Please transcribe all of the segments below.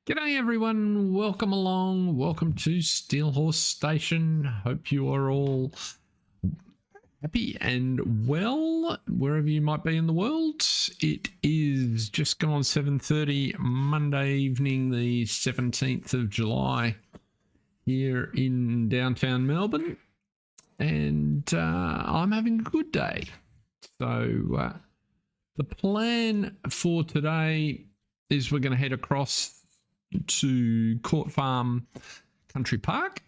G'day everyone, welcome along, welcome to Steel Horse Station. Hope you are all happy and well wherever you might be in the world. It is just gone 7:30 Monday evening, the 17th of July here in downtown Melbourne, and I'm having a good day. So the plan for today is we're going to head across to Court Farm Country Park,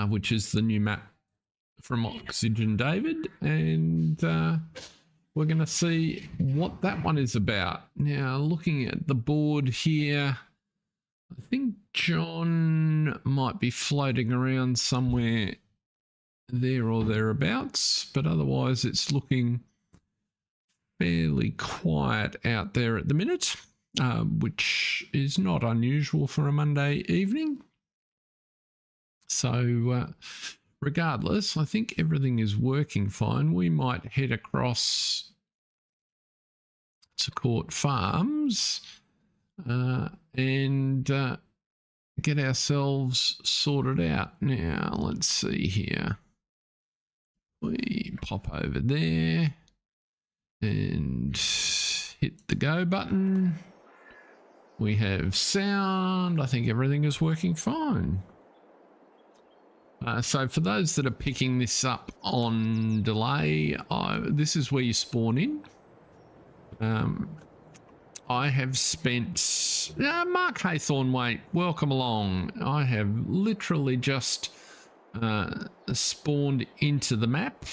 which is the new map from Oxygendavid, and we're going to see what that one is about. Now, looking at the board here, I think John might be floating around somewhere there or thereabouts, but otherwise it's looking fairly quiet out there at the minute. Which is not unusual for a Monday evening. So regardless, I think everything is working fine. We might head across to Court Farms and get ourselves sorted out. Now, let's see here. We pop over there and hit the go button. We have sound. I think everything is working fine. So for those that are picking this up on delay, this is where you spawn in. I have spent... Mark Haythorne, wait, welcome along. I have literally just spawned into the map.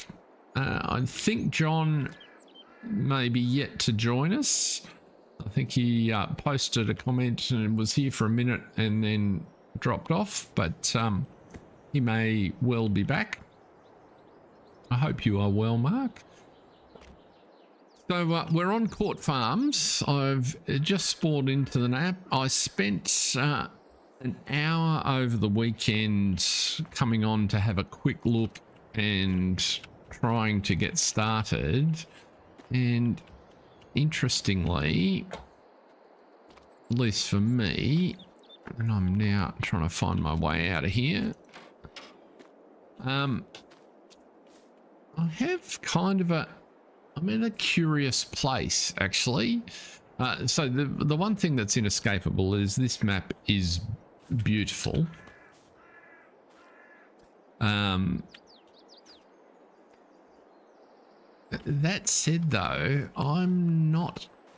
I think John may be yet to join us. I think he posted a comment and was here for a minute and then dropped off, but he may well be back. I hope you are well, Mark. So we're on Court Farms. I've just spawned into the map. I spent an hour over the weekend coming on to have a quick look and trying to get started, and interestingly, at least for me, and I'm now trying to find my way out of here, I have kind of I'm in a curious place, actually. So the one thing that's inescapable is this map is beautiful. That said, though,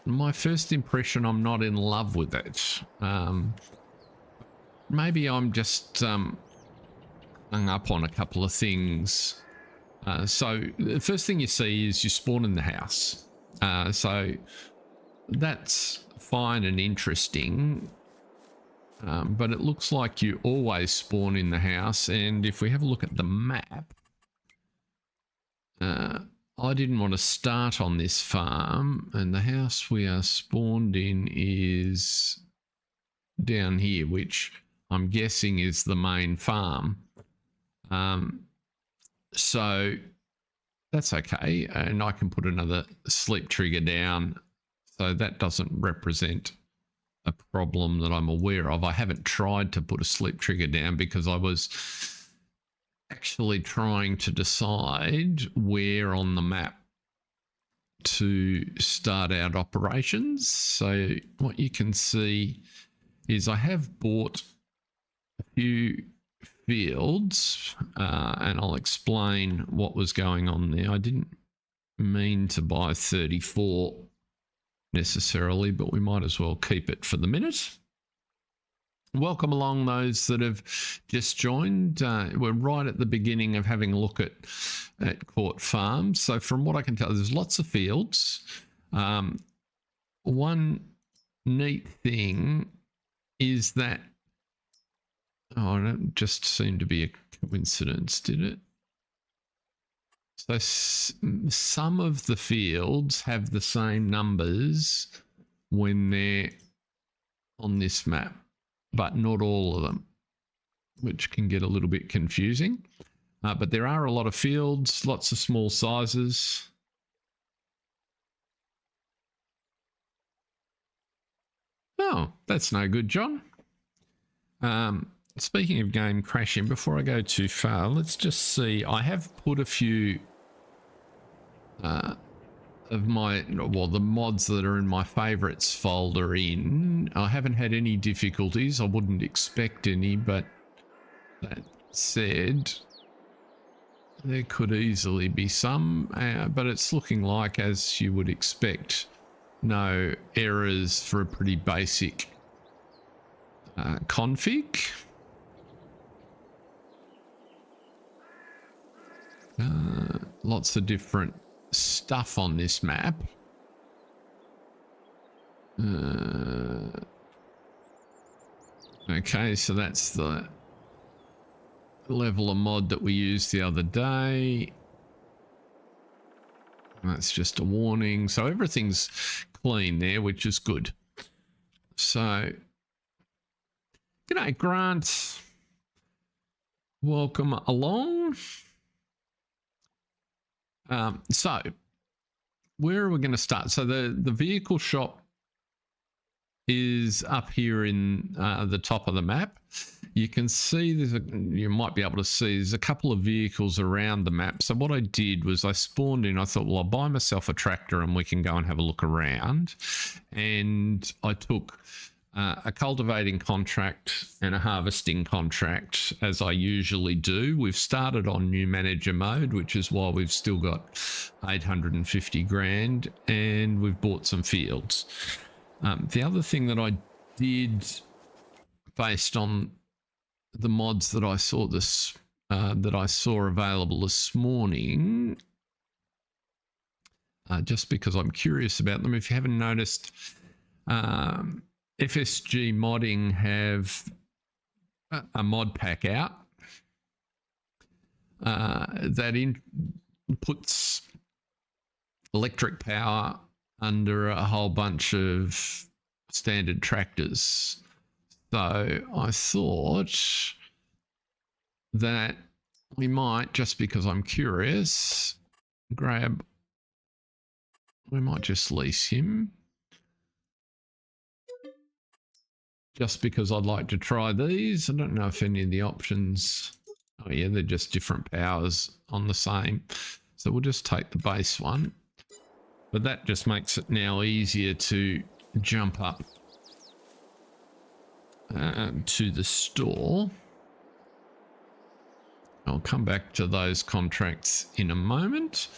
my first impression, I'm not in love with it. Maybe I'm just hung up on a couple of things. So the first thing you see is you spawn in the house. So that's fine and interesting. But it looks like you always spawn in the house. And if we have a look at the map, I didn't want to start on this farm, and the house we are spawned in is down here, which I'm guessing is the main farm. So that's okay, and I can put another sleep trigger down, so that doesn't represent a problem that I'm aware of. I haven't tried to put a sleep trigger down because I was actually trying to decide where on the map to start out operations. So what you can see is I have bought a few fields, and I'll explain what was going on there. I didn't mean to buy 34 necessarily, but we might as well keep it for the minute. Welcome along those that have just joined. We're right at the beginning of having a look at Court Farms. So from what I can tell, there's lots of fields. One neat thing is that, it just seemed to be a coincidence, did it? So some of the fields have the same numbers when they're on this map, but not all of them, which can get a little bit confusing. But there are a lot of fields, lots of small sizes. Oh, that's no good, John. Speaking of game crashing, before I go too far, let's just see. I have put a few of my, well, the mods that are in my favorites folder in. I haven't had any difficulties. I wouldn't expect any, but that said, there could easily be some, but it's looking like, as you would expect, no errors for a pretty basic config. Lots of different stuff on this map. Okay, so that's the level of mod that we used the other day. That's just a warning. So everything's clean there, which is good. So, g'day, Grant. Welcome along. So, where are we going to start? So the vehicle shop is up here in the top of the map. You can see you might be able to see there's a couple of vehicles around the map. So what I did was I spawned in. I thought, well, I'll buy myself a tractor and we can go and have a look around. And I took a cultivating contract and a harvesting contract, as I usually do. We've started on new manager mode, which is why we've still got 850 grand, and we've bought some fields. The other thing that I did, based on the mods that I saw available this morning, just because I'm curious about them, if you haven't noticed, FSG Modding have a mod pack out that puts electric power under a whole bunch of standard tractors. So I thought that we might, just because I'm curious, we might just lease him. Just because I'd like to try these. I don't know if any of the options, oh yeah, they're just different powers on the same. So we'll just take the base one. But that just makes it now easier to jump up to the store. I'll come back to those contracts in a moment.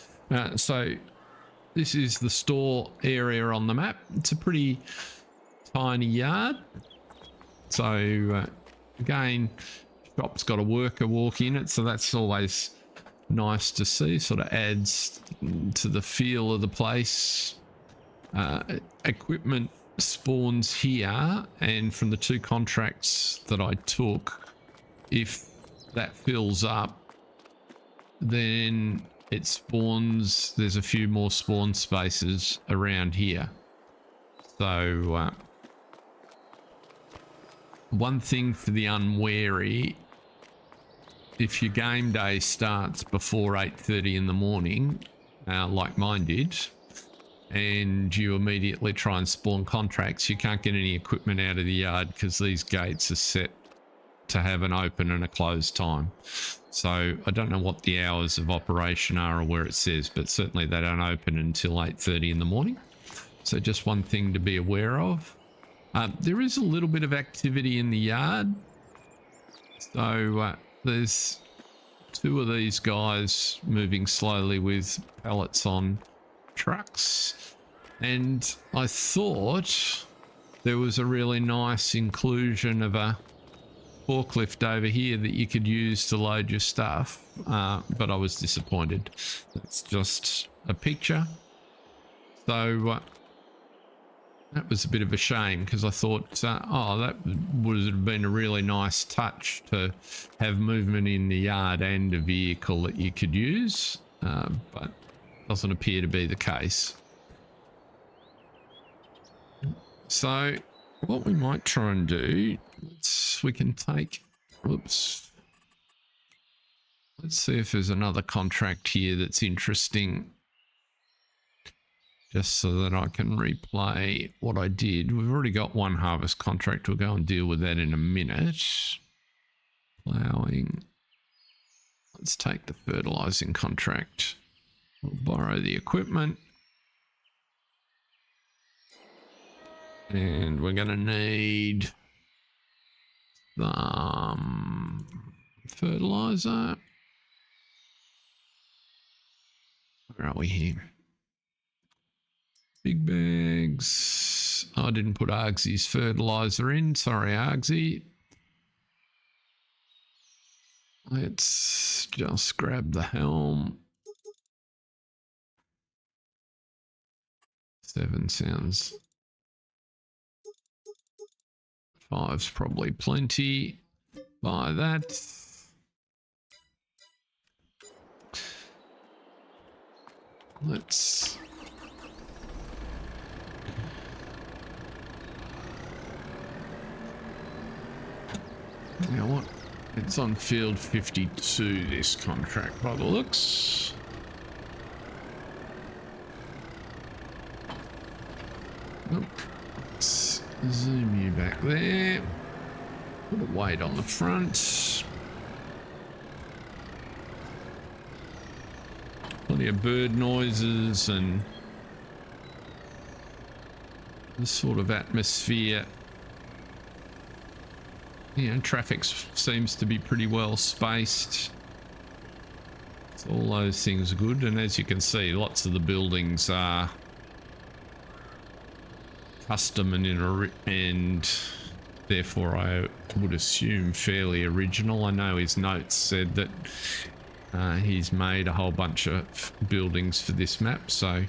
So this is the store area on the map. It's a pretty tiny yard. So again, shop's got a worker walk in it, so that's always nice to see. Sort of adds to the feel of the place. Equipment spawns here, and from the 2 contracts that I took, if that fills up, then it spawns. There's a few more spawn spaces around here. So one thing for the unwary, if your game day starts before 8:30 in the morning, like mine did, and you immediately try and spawn contracts, you can't get any equipment out of the yard because these gates are set to have an open and a close time. So I don't know what the hours of operation are or where it says, but certainly they don't open until 8:30 in the morning. So just one thing to be aware of. There is a little bit of activity in the yard. So there's 2 of these guys moving slowly with pallets on trucks. And I thought there was a really nice inclusion of a forklift over here that you could use to load your stuff. But I was disappointed. That's just a picture. So that was a bit of a shame, because I thought, oh, that would have been a really nice touch to have movement in the yard and a vehicle that you could use, but doesn't appear to be the case. So what we might try and do, we can take, whoops. Let's see if there's another contract here that's interesting just so that I can replay what I did. We've already got one harvest contract. We'll go and deal with that in a minute. Ploughing. Let's take the fertilizing contract. We'll borrow the equipment. And we're going to need some fertilizer. Where are we here? Big bags. I didn't put Argsy's fertilizer in. Sorry, Argsy. Let's just grab the helm. 7 sounds. 5's probably plenty. Buy that. Let's... Now what? It's on field 52, this contract, by the looks. Nope. Let's zoom you back there. Put a weight on the front. Plenty of bird noises and this sort of atmosphere. You know, traffic seems to be pretty well spaced. So all those things are good. And as you can see, lots of the buildings are custom and therefore I would assume fairly original. I know his notes said that he's made a whole bunch of buildings for this map, so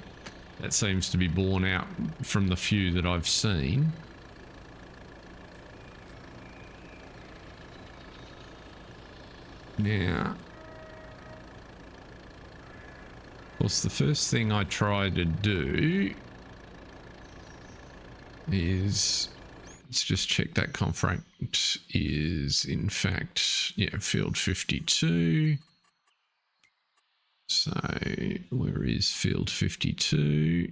that seems to be borne out from the few that I've seen. Now, of course, the first thing I try to do is, let's just check that contract is in fact, yeah, field 52. So where is field 52?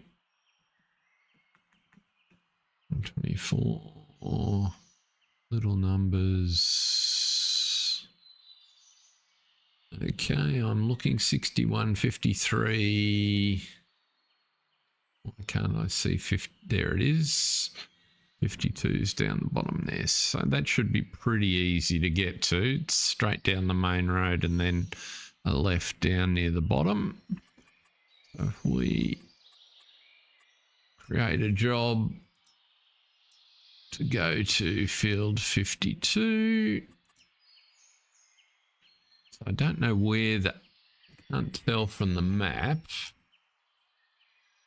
24, little numbers. Okay, I'm looking 6153. Why can't I see 50? There it is. 52's down the bottom there. So that should be pretty easy to get to. It's straight down the main road and then a left down near the bottom. So if we create a job to go to field 52. So I don't know where that, can't tell from the map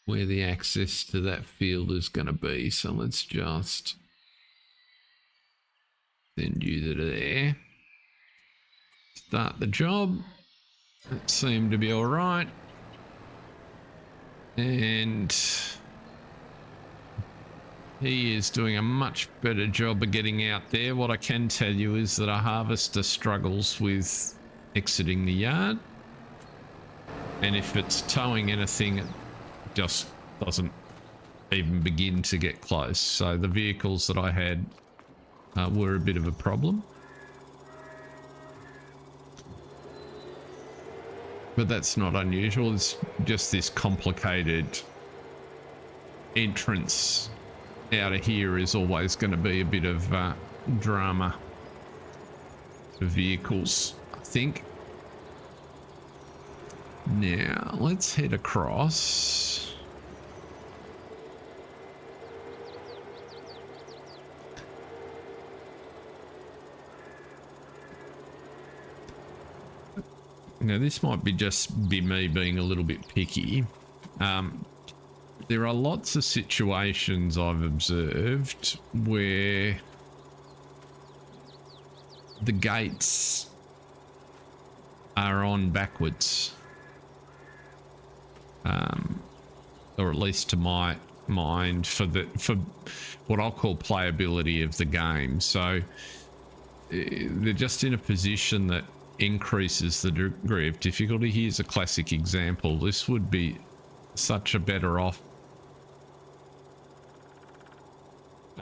where the access to that field is going to be. So let's just send you to there. Start the job. That seemed to be all right. And he is doing a much better job of getting out there. What I can tell you is that a harvester struggles with exiting the yard. And if it's towing anything, it just doesn't even begin to get close. So the vehicles that I had were a bit of a problem. But that's not unusual. It's just this complicated entrance out of here is always going to be a bit of drama for vehicles, I think. Now, let's head across. Now, this might be just be me being a little bit picky. There are lots of situations I've observed where the gates are on backwards. Or at least to my mind, for what I'll call playability of the game. So they're just in a position that increases the degree of difficulty. Here's a classic example. This would be such a better off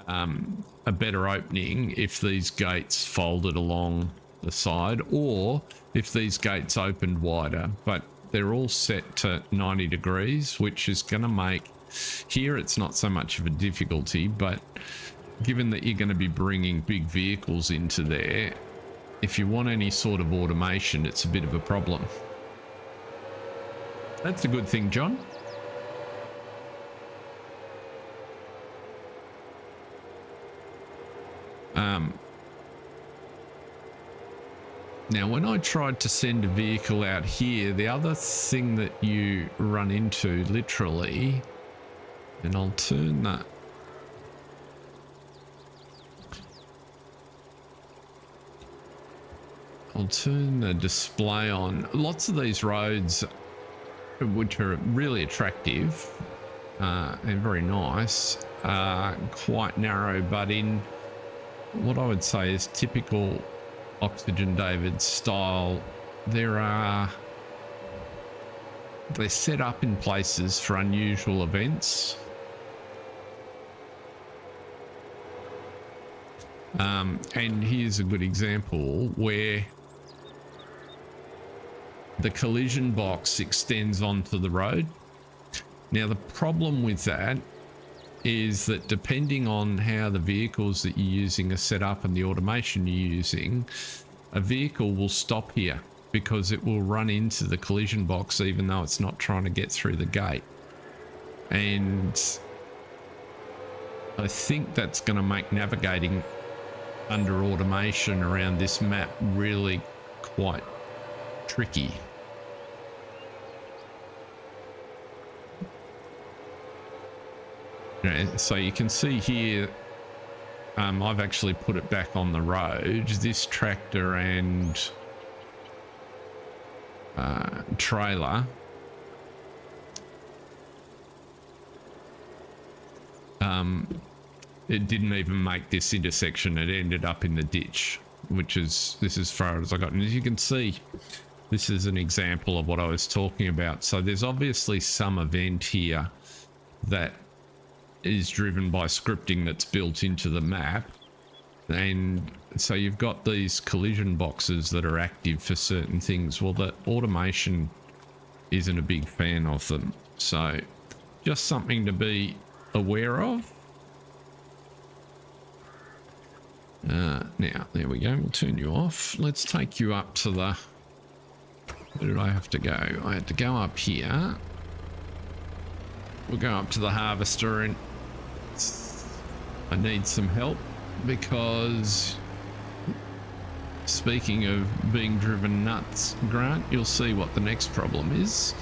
a better opening if these gates folded along the side, or if these gates opened wider, but they're all set to 90 degrees, which is going to make here it's not so much of a difficulty, but given that you're going to be bringing big vehicles into there, if you want any sort of automation, it's a bit of a problem. That's a good thing, John. Now, when I tried to send a vehicle out here, the other thing that you run into, literally, and I'll turn that. I'll turn the display on. Lots of these roads, which are really attractive and very nice, are quite narrow, but in what I would say is typical Oxygendavid style, they're set up in places for unusual events. And here's a good example where the collision box extends onto the road. Now, the problem with that is that depending on how the vehicles that you're using are set up and the automation you're using, a vehicle will stop here because it will run into the collision box even though it's not trying to get through the gate. And I think that's going to make navigating under automation around this map really quite tricky. So you can see here, I've actually put it back on the road. This tractor and trailer it didn't even make this intersection. It ended up in the ditch, which is this as far as I got. And as you can see, this is an example of what I was talking about. So there's obviously some event here that is driven by scripting that's built into the map, and so you've got these collision boxes that are active for certain things. Well, the automation isn't a big fan of them, so just something to be aware of. Now there we go, we'll turn you off. Let's take you up to the, where did I have to go? I had to go up here. We'll go up to the harvester, and I need some help because, speaking of being driven nuts, Grant, you'll see what the next problem is.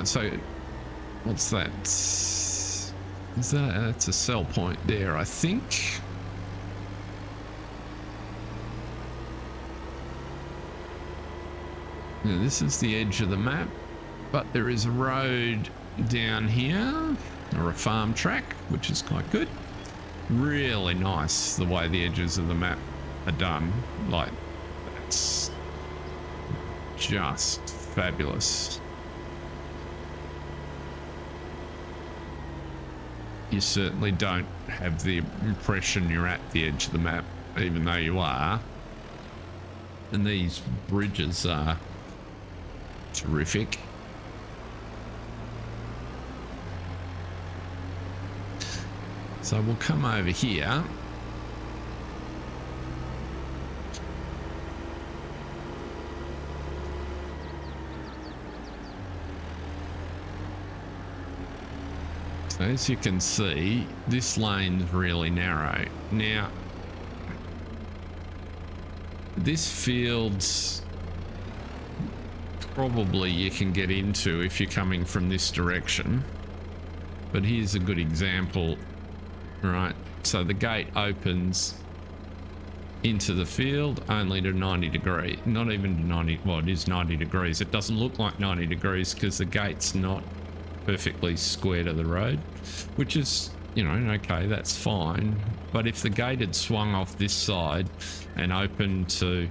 So what's that? Is that's a sell point there, I think. Now, this is the edge of the map, but there is a road down here, or a farm track, which is quite good. Really nice the way the edges of the map are done. Like, that's just fabulous. You certainly don't have the impression you're at the edge of the map, even though you are. And these bridges are terrific. So we'll come over here. So as you can see, this lane's really narrow. Now, this field's probably you can get into if you're coming from this direction. But here's a good example. Right, so the gate opens into the field only to 90 degrees, not even to 90, well, it is 90 degrees. It doesn't look like 90 degrees because the gate's not perfectly square to the road, which is, you know, okay, that's fine. But if the gate had swung off this side and opened to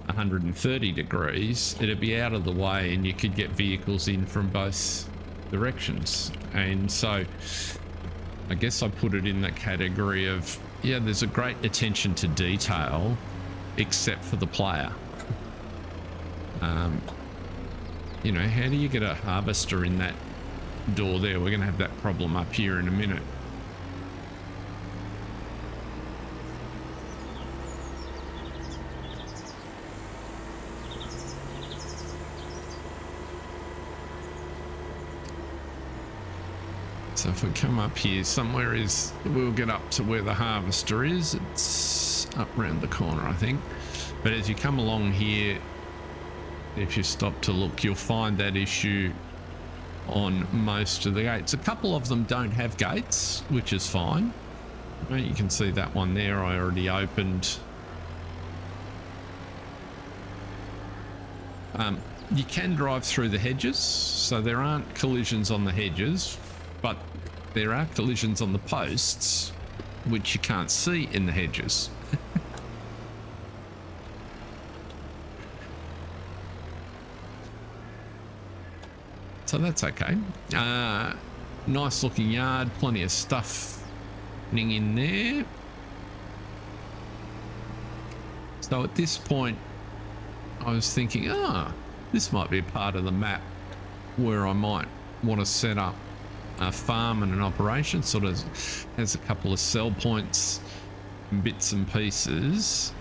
130 degrees, it'd be out of the way and you could get vehicles in from both directions. And so I guess I put it in that category of, yeah, there's a great attention to detail, except for the player. You know, how do you get a harvester in that door there? We're going to have that problem up here in a minute. So if we come up here, somewhere is, we'll get up to where the harvester is. It's up around the corner, I think. But as you come along here, if you stop to look, you'll find that issue on most of the gates. A couple of them don't have gates, which is fine. Right, you can see that one there I already opened. You can drive through the hedges, so there aren't collisions on the hedges, but there are collisions on the posts, which you can't see in the hedges. So that's okay. Nice looking yard, plenty of stuff in there. So at this point, I was thinking, this might be a part of the map where I might want to set up a farm and an operation. Sort of has a couple of sell points and bits and pieces.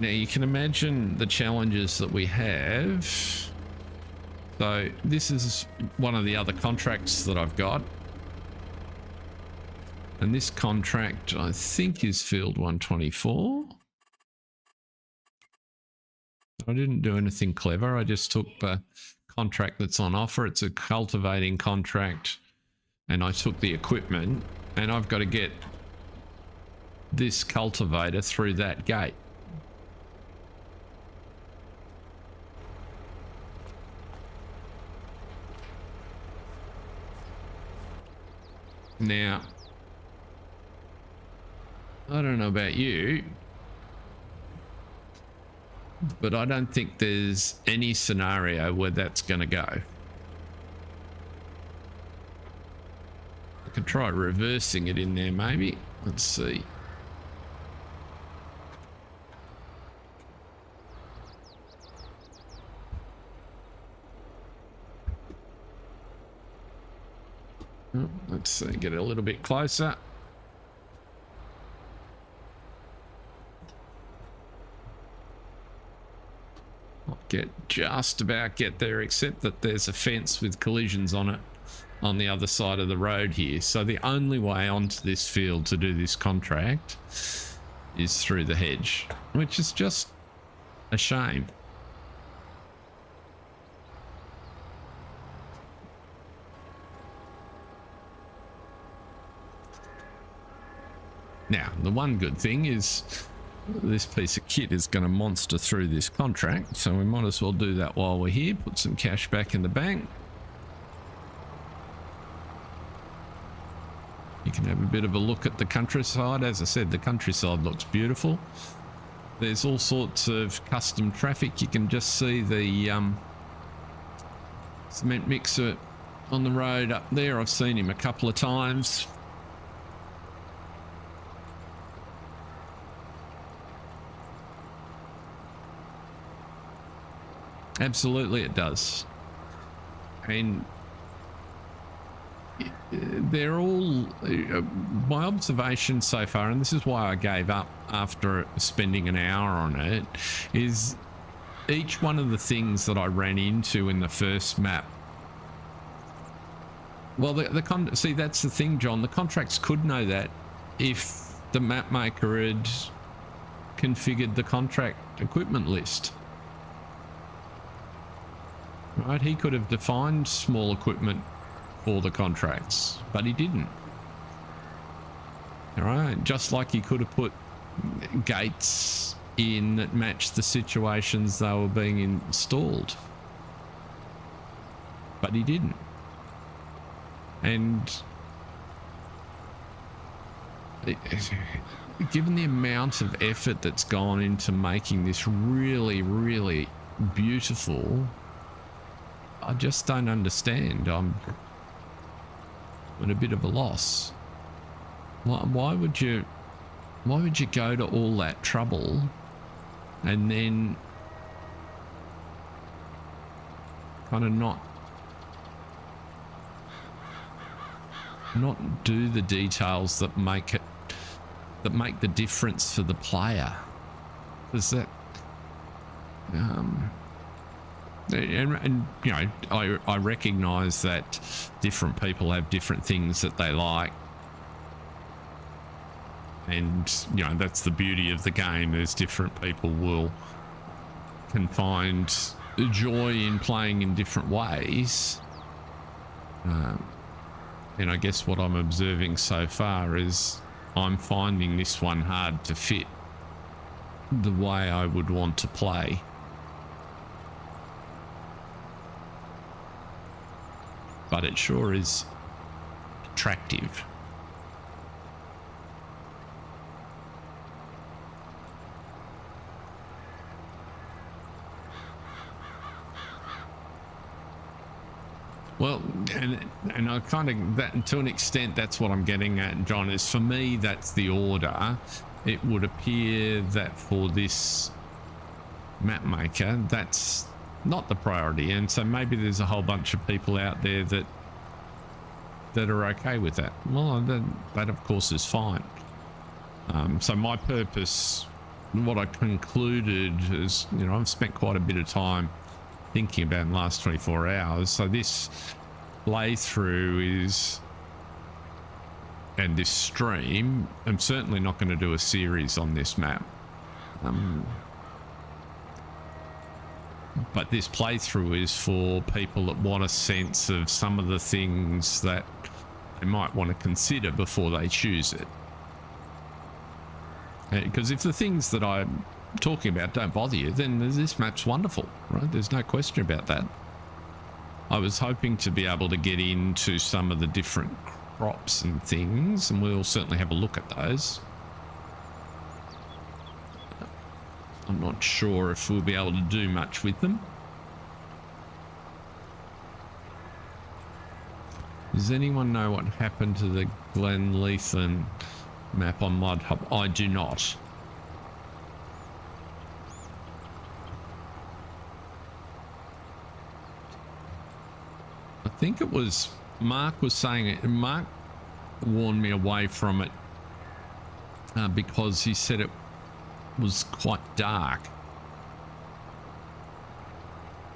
Now you can imagine the challenges that we have. So this is one of the other contracts that I've got. And this contract, I think, is field 124. I didn't do anything clever. I just took the contract that's on offer. It's a cultivating contract. And I took the equipment. And I've got to get this cultivator through that gate. Now, I don't know about you, but I don't think there's any scenario where that's going to go. I could try reversing it in there maybe. Let's see. Oh, let's see, get it a little bit closer. I'll just about get there, except that there's a fence with collisions on it on the other side of the road here. So the only way onto this field to do this contract is through the hedge, which is just a shame. Now, the one good thing is this piece of kit is going to monster through this contract, so we might as well do that while we're here. Put some cash back in the bank. You can have a bit of a look at the countryside. As I said, the countryside looks beautiful. There's all sorts of custom traffic. You can just see the cement mixer on the road up there. I've seen him a couple of times. Absolutely it does. And they're all, my observation so far, and this is why I gave up after spending an hour on it, is each one of the things that I ran into in the first map. Well, see, that's the thing, John. The contracts could know that if the map maker had configured the contract equipment list. Right, he could have defined small equipment for the contracts, but he didn't. All right, just like he could have put gates in that matched the situations they were being installed, but he didn't. And given the amount of effort that's gone into making this really, really beautiful, I just don't understand. I'm at a bit of a loss. Why would you go to all that trouble and then kind of not do the details that make the difference for the player? Is that and you know, I recognize that different people have different things that they like, and you know, that's the beauty of the game. There's different people can find joy in playing in different ways, and I guess what I'm observing so far is I'm finding this one hard to fit the way I would want to play. But it sure is attractive. Well, and I kind of, that to an extent, that's what I'm getting at, John, is for me, that's the order. It would appear that for this map maker, that's not the priority, and so maybe there's a whole bunch of people out there that are okay with that. Well, that of course is fine. So my purpose, what I concluded is, you know, I've spent quite a bit of time thinking about in the last 24 hours. So this playthrough is, and this stream, I'm certainly not going to do a series on this map. But this playthrough is for people that want a sense of some of the things that they might want to consider before they choose it. Because if the things that I'm talking about don't bother you, then this map's wonderful, right? There's no question about that. I was hoping to be able to get into some of the different crops and things, and we'll certainly have a look at those. I'm not sure if we'll be able to do much with them. Does anyone know what happened to the Glenleithan map on Modhub? I do not. I think it was Mark was saying it, and Mark warned me away from it because he said it was quite dark,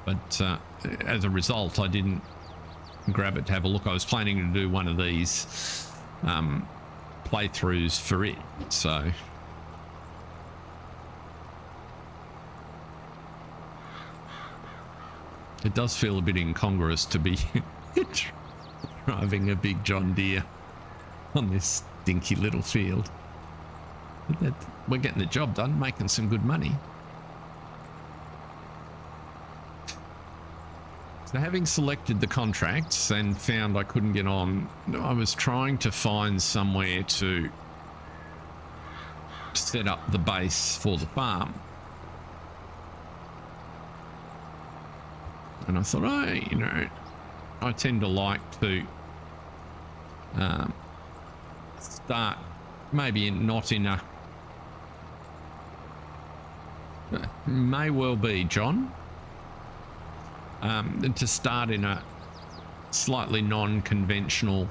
but as a result I didn't grab it to have a look. I was planning to do one of these playthroughs for it, so it does feel a bit incongruous to be driving a big John Deere on this dinky little field. But we're getting the job done, making some good money. So having selected the contracts and found I couldn't get on, I was trying to find somewhere to set up the base for the farm. And I thought, oh, you know, I tend to like to start maybe not in a, may well be, John, to start in a slightly non-conventional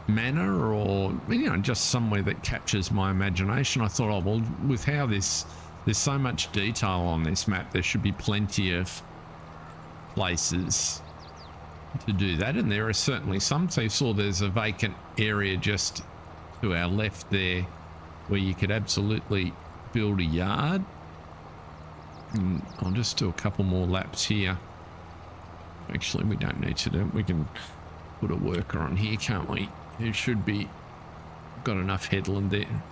manner, or, you know, just somewhere that captures my imagination. I thought, oh, well, with how there's so much detail on this map, there should be plenty of places to do that, and there are certainly some. So you saw there's a vacant area just to our left there where you could absolutely build a yard. And I'll just do a couple more laps here. Actually, we don't need to do it. We can put a worker on here, can't we? It should be got enough headland there.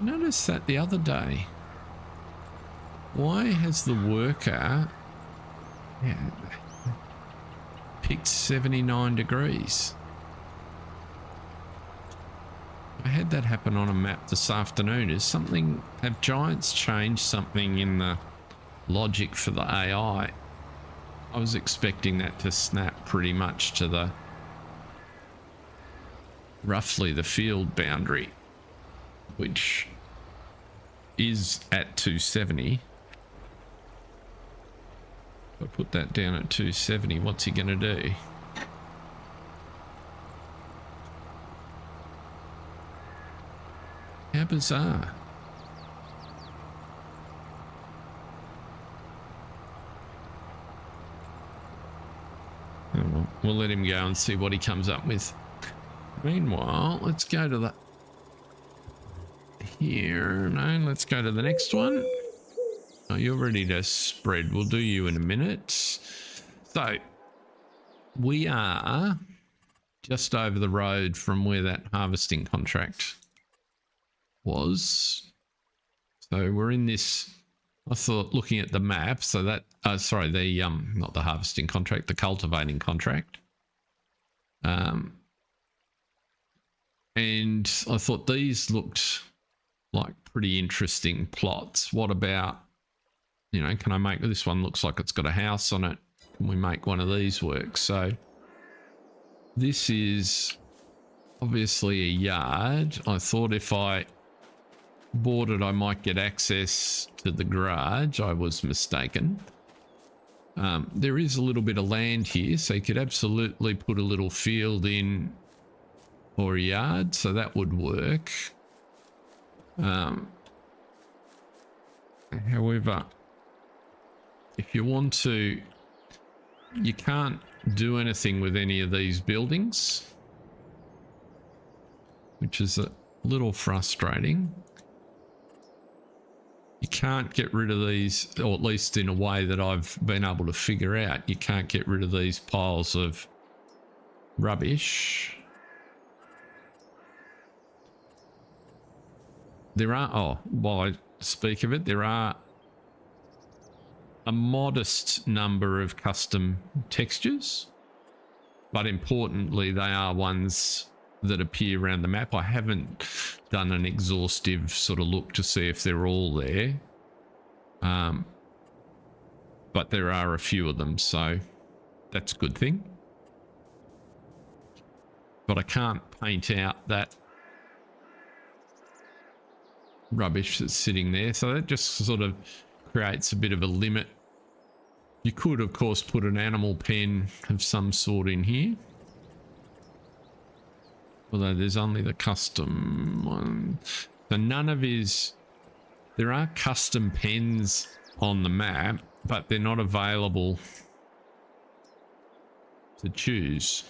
Notice that the other day. Why has the worker picked 79 degrees? I had that happen on a map this afternoon. Have Giants changed something in the logic for the AI I was expecting that to snap pretty much to the roughly the field boundary, which is at 270. If I put that down at 270, what's he going to do? How bizarre. Oh, well, we'll let him go and see what he comes up with. Meanwhile, let's go to the here. No, let's go to the next one. Oh, you're ready to spread. We'll do you in a minute. So we are just over the road from where that harvesting contract was. So we're in this, I thought, looking at the map, so that sorry, the not the harvesting contract, the cultivating contract. And I thought these looked like pretty interesting plots. What about, you know, can I make this one? Looks like it's got a house on it. Can we make one of these work? So this is obviously a yard. I thought if I bought it, I might get access to the garage. I was mistaken. There is a little bit of land here, so you could absolutely put a little field in or a yard, so that would work. However, if you want to, you can't do anything with any of these buildings, which is a little frustrating. You can't get rid of these, or at least in a way that I've been able to figure out, you can't get rid of these piles of rubbish. There are, oh, while I speak of it, there are a modest number of custom textures, but importantly, they are ones that appear around the map. I haven't done an exhaustive sort of look to see if they're all there, but there are a few of them, so that's a good thing. But I can't paint out that rubbish that's sitting there, so that just sort of creates a bit of a limit. You could, of course, put an animal pen of some sort in here, although there's only the custom one. So none of his, there are custom pens on the map, but they're not available to choose.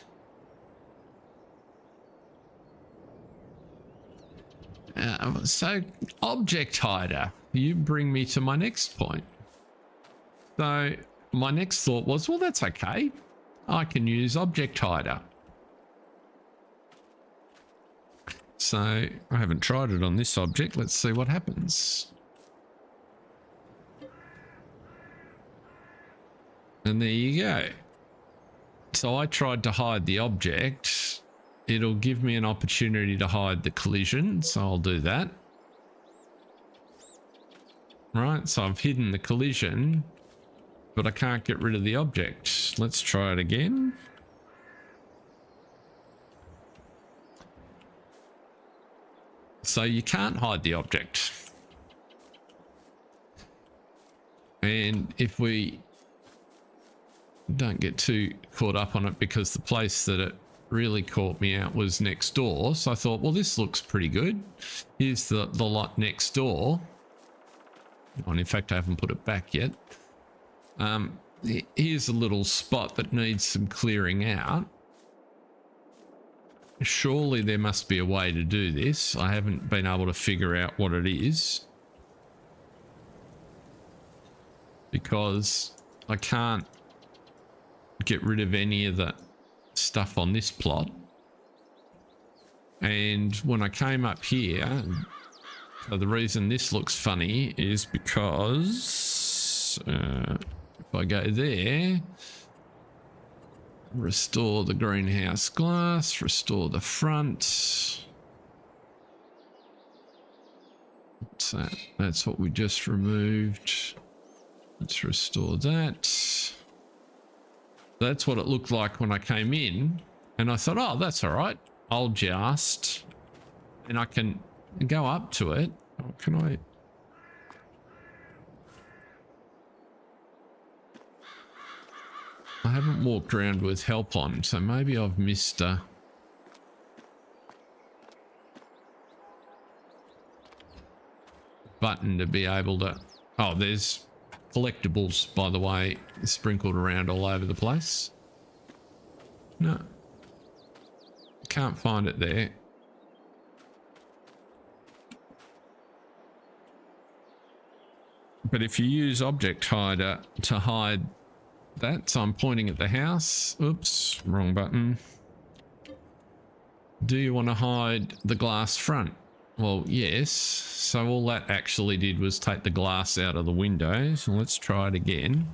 So object hider, you bring me to my next point. So my next thought was, well, that's okay. I can use object hider. So I haven't tried it on this object. Let's see what happens. And there you go. So I tried to hide the object. It'll give me an opportunity to hide the collision, so I'll do that. Right, so I've hidden the collision, but I can't get rid of the object. Let's try it again. So you can't hide the object. And if we don't get too caught up on it, because the place that it really caught me out was next door, so I thought, well, this looks pretty good. Here's the lot next door. And in fact, I haven't put it back yet. Here's a little spot that needs some clearing out. Surely there must be a way to do this. I haven't been able to figure out what it is, because I can't get rid of any of the stuff on this plot. And when I came up here, so the reason this looks funny is because if I go there, restore the greenhouse glass, restore the front. What's that? That's what we just removed. Let's restore that. That's what it looked like when I came in, and I thought, oh, that's all right. I'll just, and I can go up to it. Oh, can I? I haven't walked around with help on, so maybe I've missed a button to be able to. Oh, there's collectibles, by the way, sprinkled around all over the place. No, can't find it there. But if you use object hider to hide that, so I'm pointing at the house. Oops, wrong button. Do you want to hide the glass front? Well, yes. So all that actually did was take the glass out of the window. So let's try it again.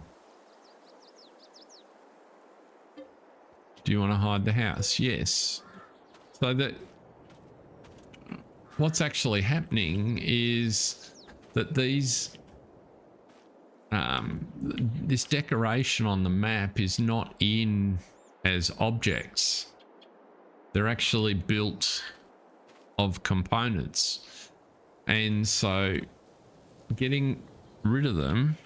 Do you want to hide the house? Yes. So that what's actually happening is that these this decoration on the map is not in as objects. They're actually built of components, and so getting rid of them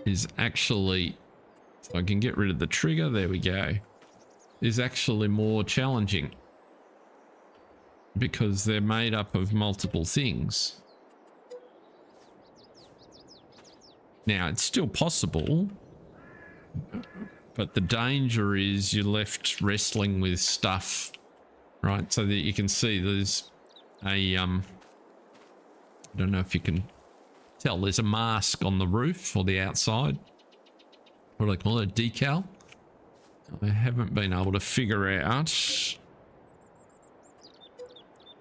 is actually, if I can get rid of the trigger, there we go, is actually more challenging because they're made up of multiple things. Now, it's still possible, but the danger is you're left wrestling with stuff, right? So that you can see there's a, I don't know if you can tell, there's a mask on the roof or the outside. What do they call it? A decal? I haven't been able to figure out.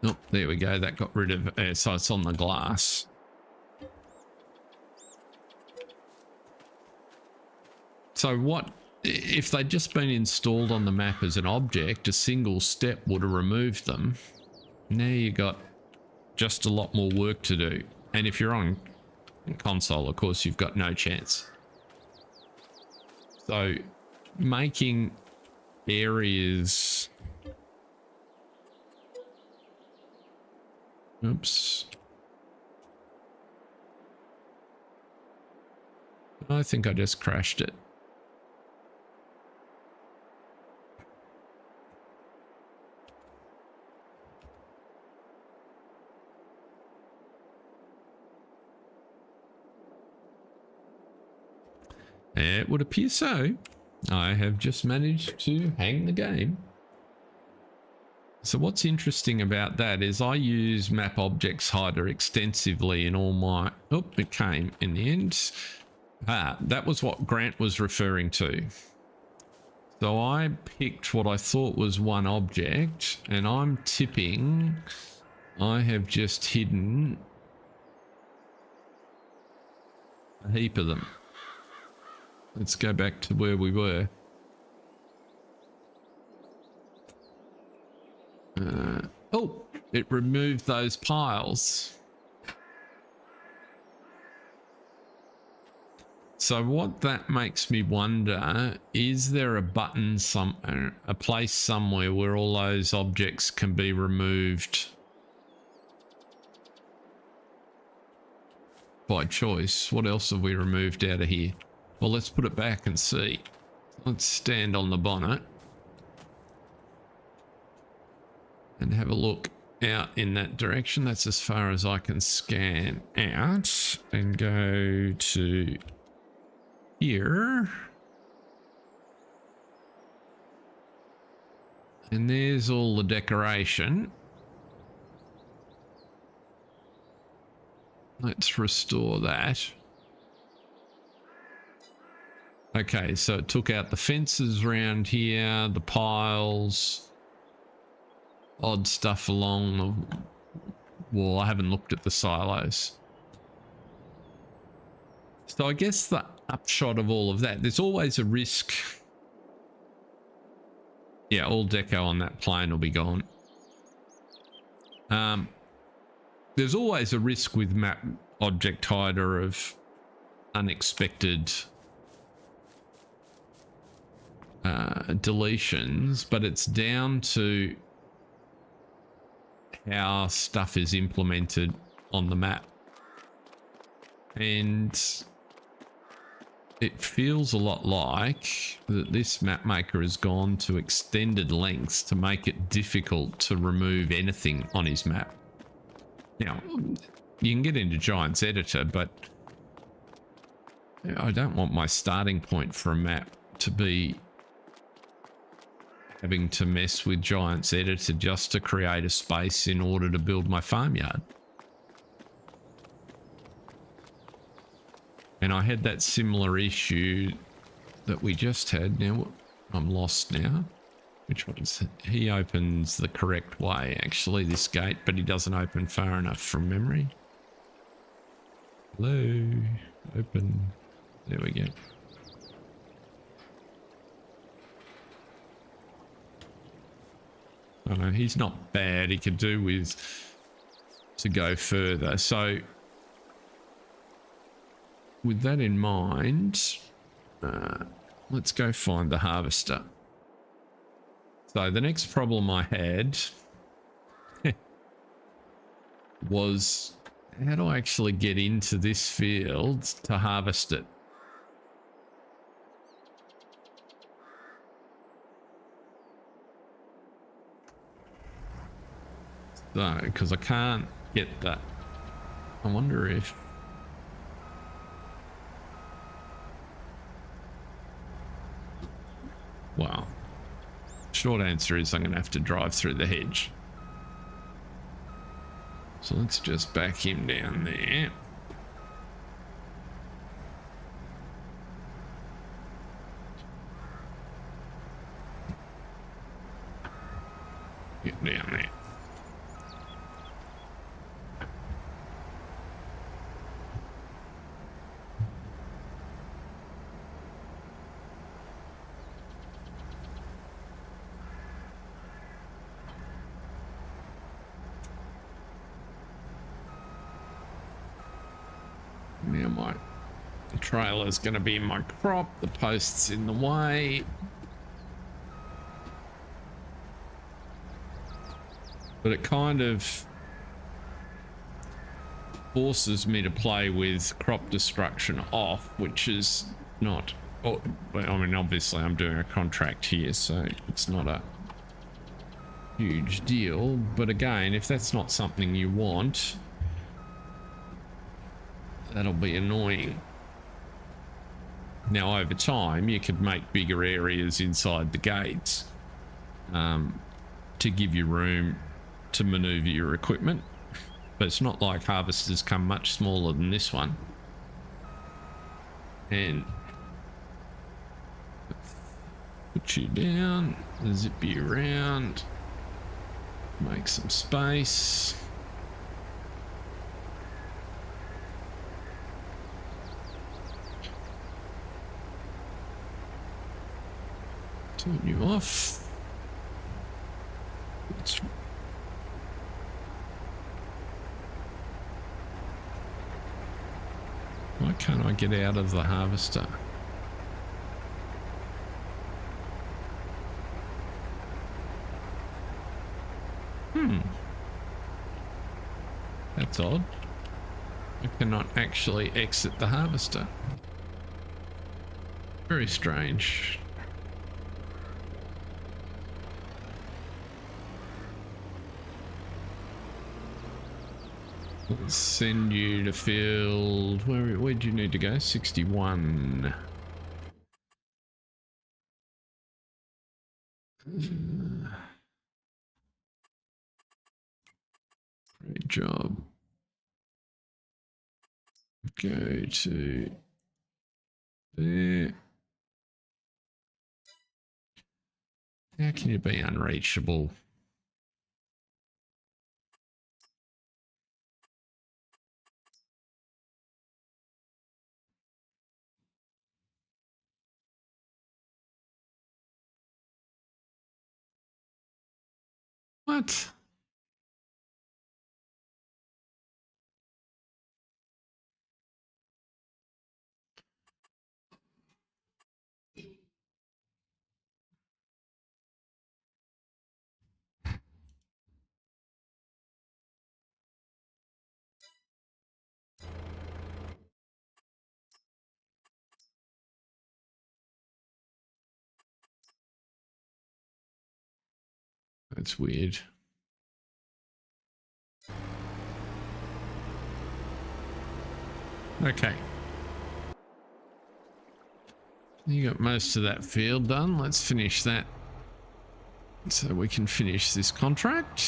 Oh, there we go. That got rid of, so it's on the glass. So what, if they'd just been installed on the map as an object, a single step would have removed them. Now you got just a lot more work to do. And if you're on console, of course, you've got no chance. So making areas... Oops. I think I just crashed it. It would appear so. I have just managed to hang the game. So what's interesting about that is I use map objects hider extensively in all my... Oh, it came in the end. That was what Grant was referring to. So I picked what I thought was one object, and I'm tipping I have just hidden a heap of them. Let's go back to where we were. Oh, it removed those piles. So what that makes me wonder, is there a button somewhere, a place somewhere where all those objects can be removed by choice? What else have we removed out of here? Well, let's put it back and see. Let's stand on the bonnet and have a look out in that direction. That's as far as I can scan out and go to here. And there's all the decoration. Let's restore that. Okay, so it took out the fences around here, the piles, odd stuff along the wall. I haven't looked at the silos. So I guess the upshot of all of that, there's always a risk. Yeah, all deco on that plane will be gone. There's always a risk with map object hider of unexpected deletions, but it's down to how stuff is implemented on the map. And it feels a lot like that this map maker has gone to extended lengths to make it difficult to remove anything on his map. Now, you can get into Giant's Editor, but I don't want my starting point for a map to be having to mess with Giant's Editor just to create a space in order to build my farmyard. And I had that similar issue that we just had. Now, I'm lost now. Which one is it? He opens the correct way, actually, this gate, but he doesn't open far enough from memory. Hello? Open. There we go. Oh no, he's not bad. He could do with to go further. So with that in mind, let's go find the harvester. So the next problem I had was, how do I actually get into this field to harvest it? So, because I can't get that. I wonder if... Well, short answer is I'm going to have to drive through the hedge. So let's just back him down there. Get down there. Now my trailer's going to be in my crop. The post's in the way. But it kind of forces me to play with crop destruction off, which is not... Oh, I mean, obviously I'm doing a contract here, so it's not a huge deal. But again, if that's not something you want... That'll be annoying. Now, over time, you could make bigger areas inside the gates to give you room to maneuver your equipment. But it's not like harvesters come much smaller than this one. And put you down, zip you around, make some space. Turn you off. Why can't I get out of the harvester? That's odd. I cannot actually exit the harvester. Very strange. Let's send you to field... Where do you need to go? 61. Great job. Go to there. How can you be unreachable? What? That's weird. Okay. You got most of that field done. Let's finish that so we can finish this contract.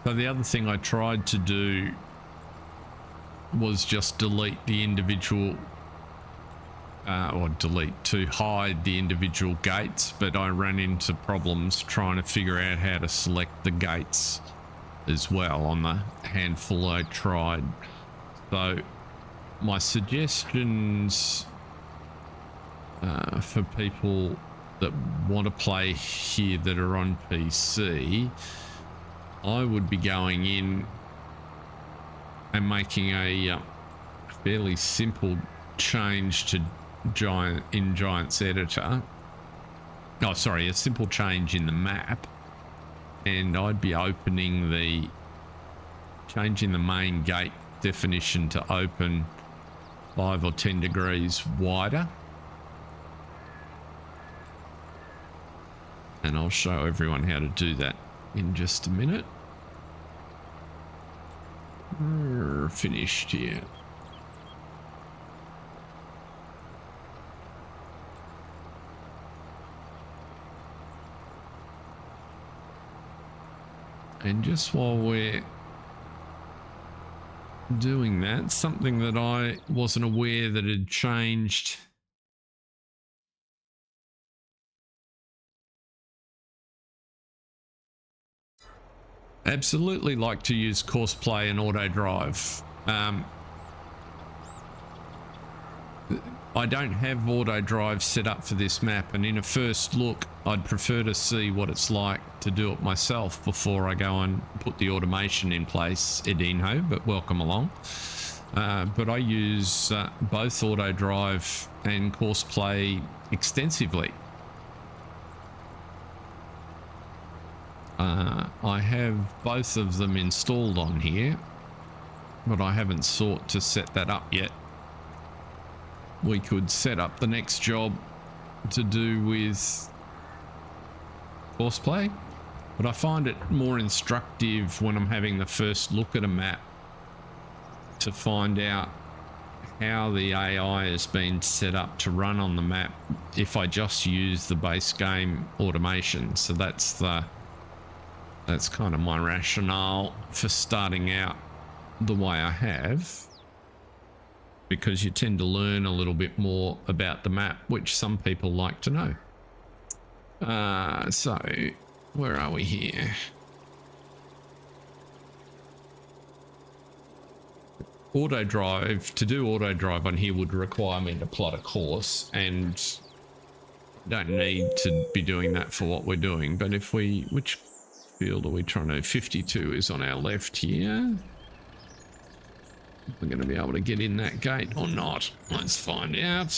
So the other thing I tried to do was just delete the individual, to hide the individual gates, but I ran into problems trying to figure out how to select the gates as well on the handful I tried. So my suggestions for people that want to play here that are on PC, I would be going in and making a fairly simple change to Giant's editor. Oh, sorry, a simple change in the map, and I'd be changing the main gate definition to open 5 or 10 degrees wider. And I'll show everyone how to do that in just a minute. We're finished here. And just while we're doing that, something that I wasn't aware that had changed. Absolutely like to use course play and auto drive. I don't have auto drive set up for this map, and in a first look I'd prefer to see what it's like to do it myself before I go and put the automation in place, Edinho, but welcome along. But I use both auto drive and course play extensively. I have both of them installed on here, but I haven't sought to set that up yet. We could set up the next job to do with course play, but I find it more instructive when I'm having the first look at a map to find out how the AI has been set up to run on the map if I just use the base game automation. So that's kind of my rationale for starting out the way I have, because you tend to learn a little bit more about the map, which some people like to know. So where are we here? Auto drive. To do auto drive on here would require me to plot a course, and don't need to be doing that for what we're doing. But if we, which field are we trying to? 52 is on our left here. We're going to be able to get in that gate or not. Let's find out.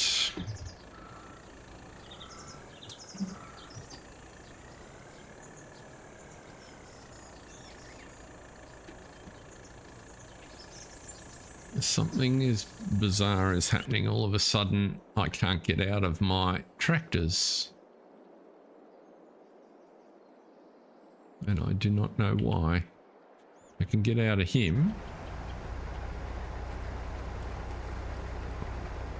Something as bizarre is happening all of a sudden. I can't get out of my tractors. And I do not know why. I can get out of him.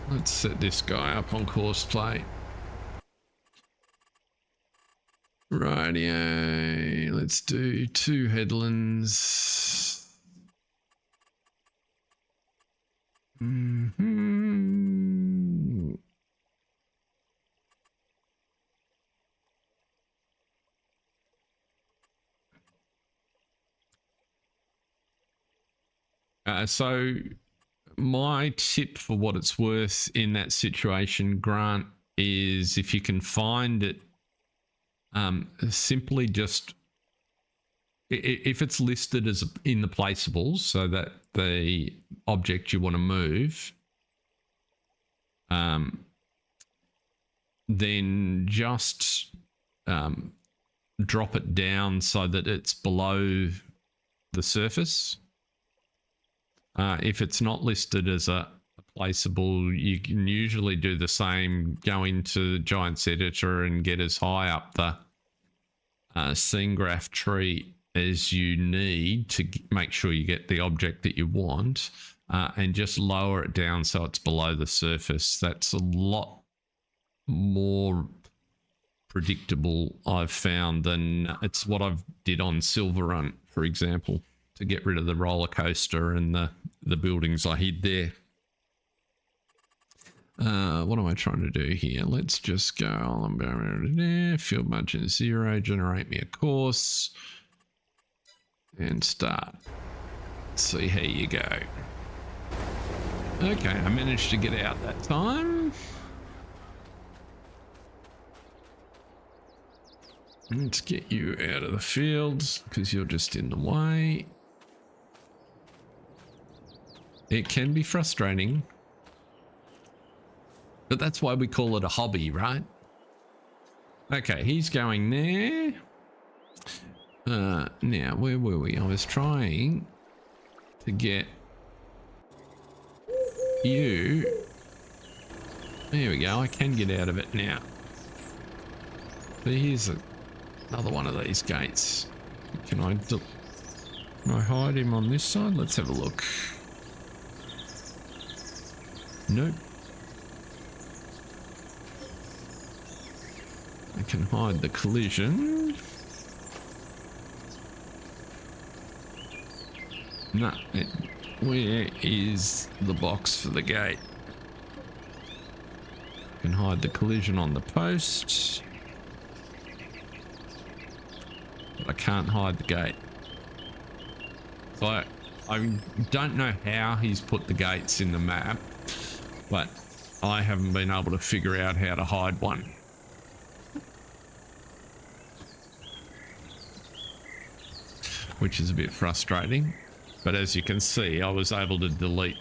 Let's set this guy up on course play. Rightio. Let's do 2 headlands. So my tip for what it's worth in that situation, Grant, is if you can find it simply just, if it's listed as in the placeables, so that the object you want to move, then just drop it down so that it's below the surface. If it's not listed as a placeable, you can usually do the same, go into Giants Editor and get as high up the scene graph tree as you need to make sure you get the object that you want, and just lower it down so it's below the surface. That's a lot more predictable, I've found, than it's what I've did on Silver Run, for example, to get rid of the roller coaster and the buildings I hid there. What am I trying to do here? Let's just go, I'm going there, field margin 0, generate me a course, and start. See how you go. Okay, I managed to get out that time. Let's get you out of the fields because you're just in the way. It can be frustrating, but that's why we call it a hobby, right? Okay, he's going there. Now, where were we? I was trying to get you. There we go. I can get out of it now. So here's another one of these gates. Can I hide him on this side? Let's have a look. Nope. I can hide the collision. No, where is the box for the gate? I can hide the collision on the post. But I can't hide the gate. So I don't know how he's put the gates in the map, but I haven't been able to figure out how to hide one. Which is a bit frustrating. But as you can see, I was able to delete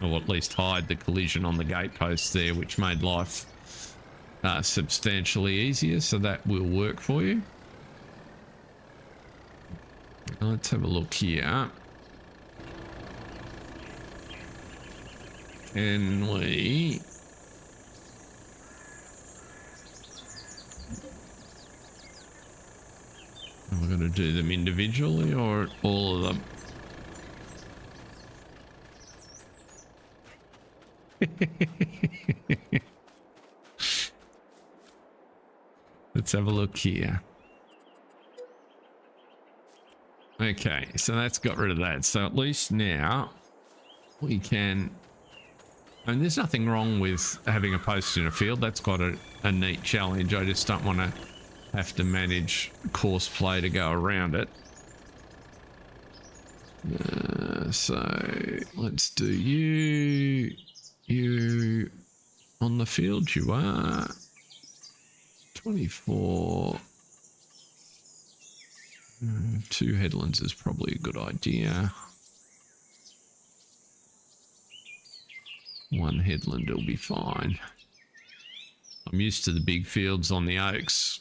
or at least hide the collision on the gate post there, which made life substantially easier. So that will work for you. Let's have a look here. Can we... Am I going to do them individually or all of them? Let's have a look here. Okay, so that's got rid of that. So at least now we can... And there's nothing wrong with having a post in a field. That's quite a neat challenge. I just don't want to have to manage course play to go around it. So let's do you on the field. You are 24. 2 headlands is probably a good idea. 1 headland will be fine. I'm used to the big fields on the oaks.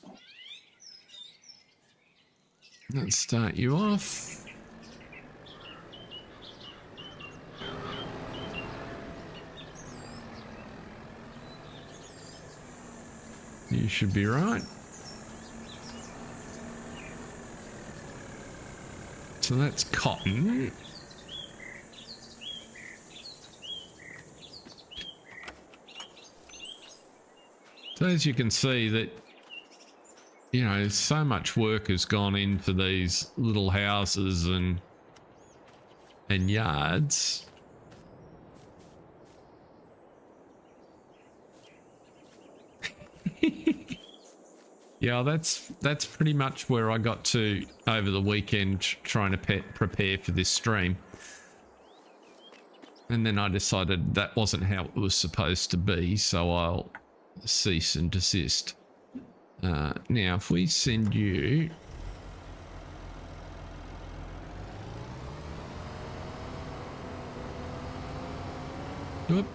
Let's start you off. You should be right. So that's cotton. So as you can see that, you know, so much work has gone into these little houses and yards. Yeah, that's pretty much where I got to over the weekend trying to prepare for this stream. And then I decided that wasn't how it was supposed to be, so I'll cease and desist. Now, if we send you... Whoop.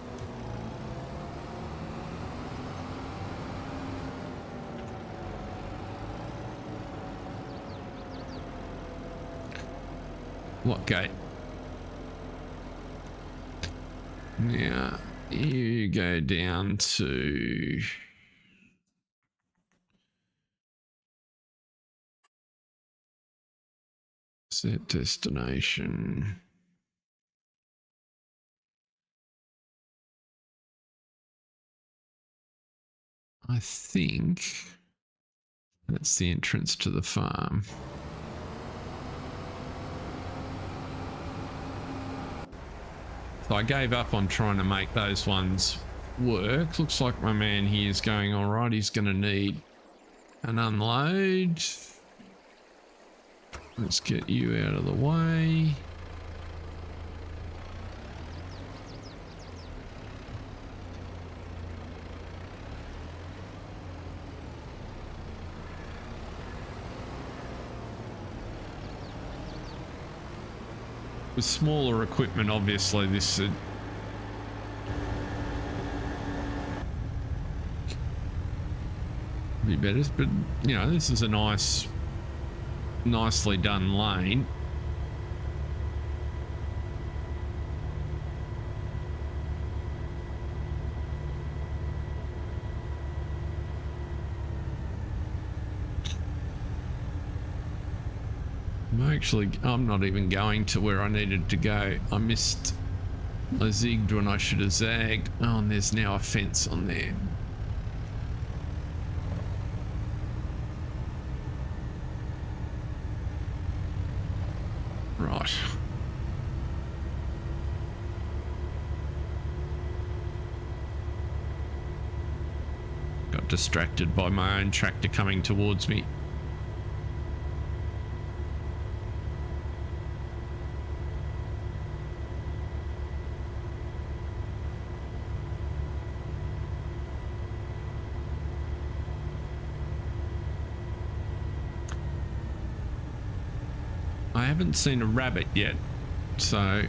What gate? Now, you go down to... Set destination. I think that's the entrance to the farm. So I gave up on trying to make those ones work. Looks like my man here is going all right. He's going to need an unload. Let's get you out of the way. With smaller equipment, obviously, this would be better, but you know, this is a nicely done lane. I'm not even going to where I needed to go. I zigged when I should have zagged. Oh, and there's now a fence on there. Right. Got distracted by my own tractor coming towards me. I haven't seen a rabbit yet, so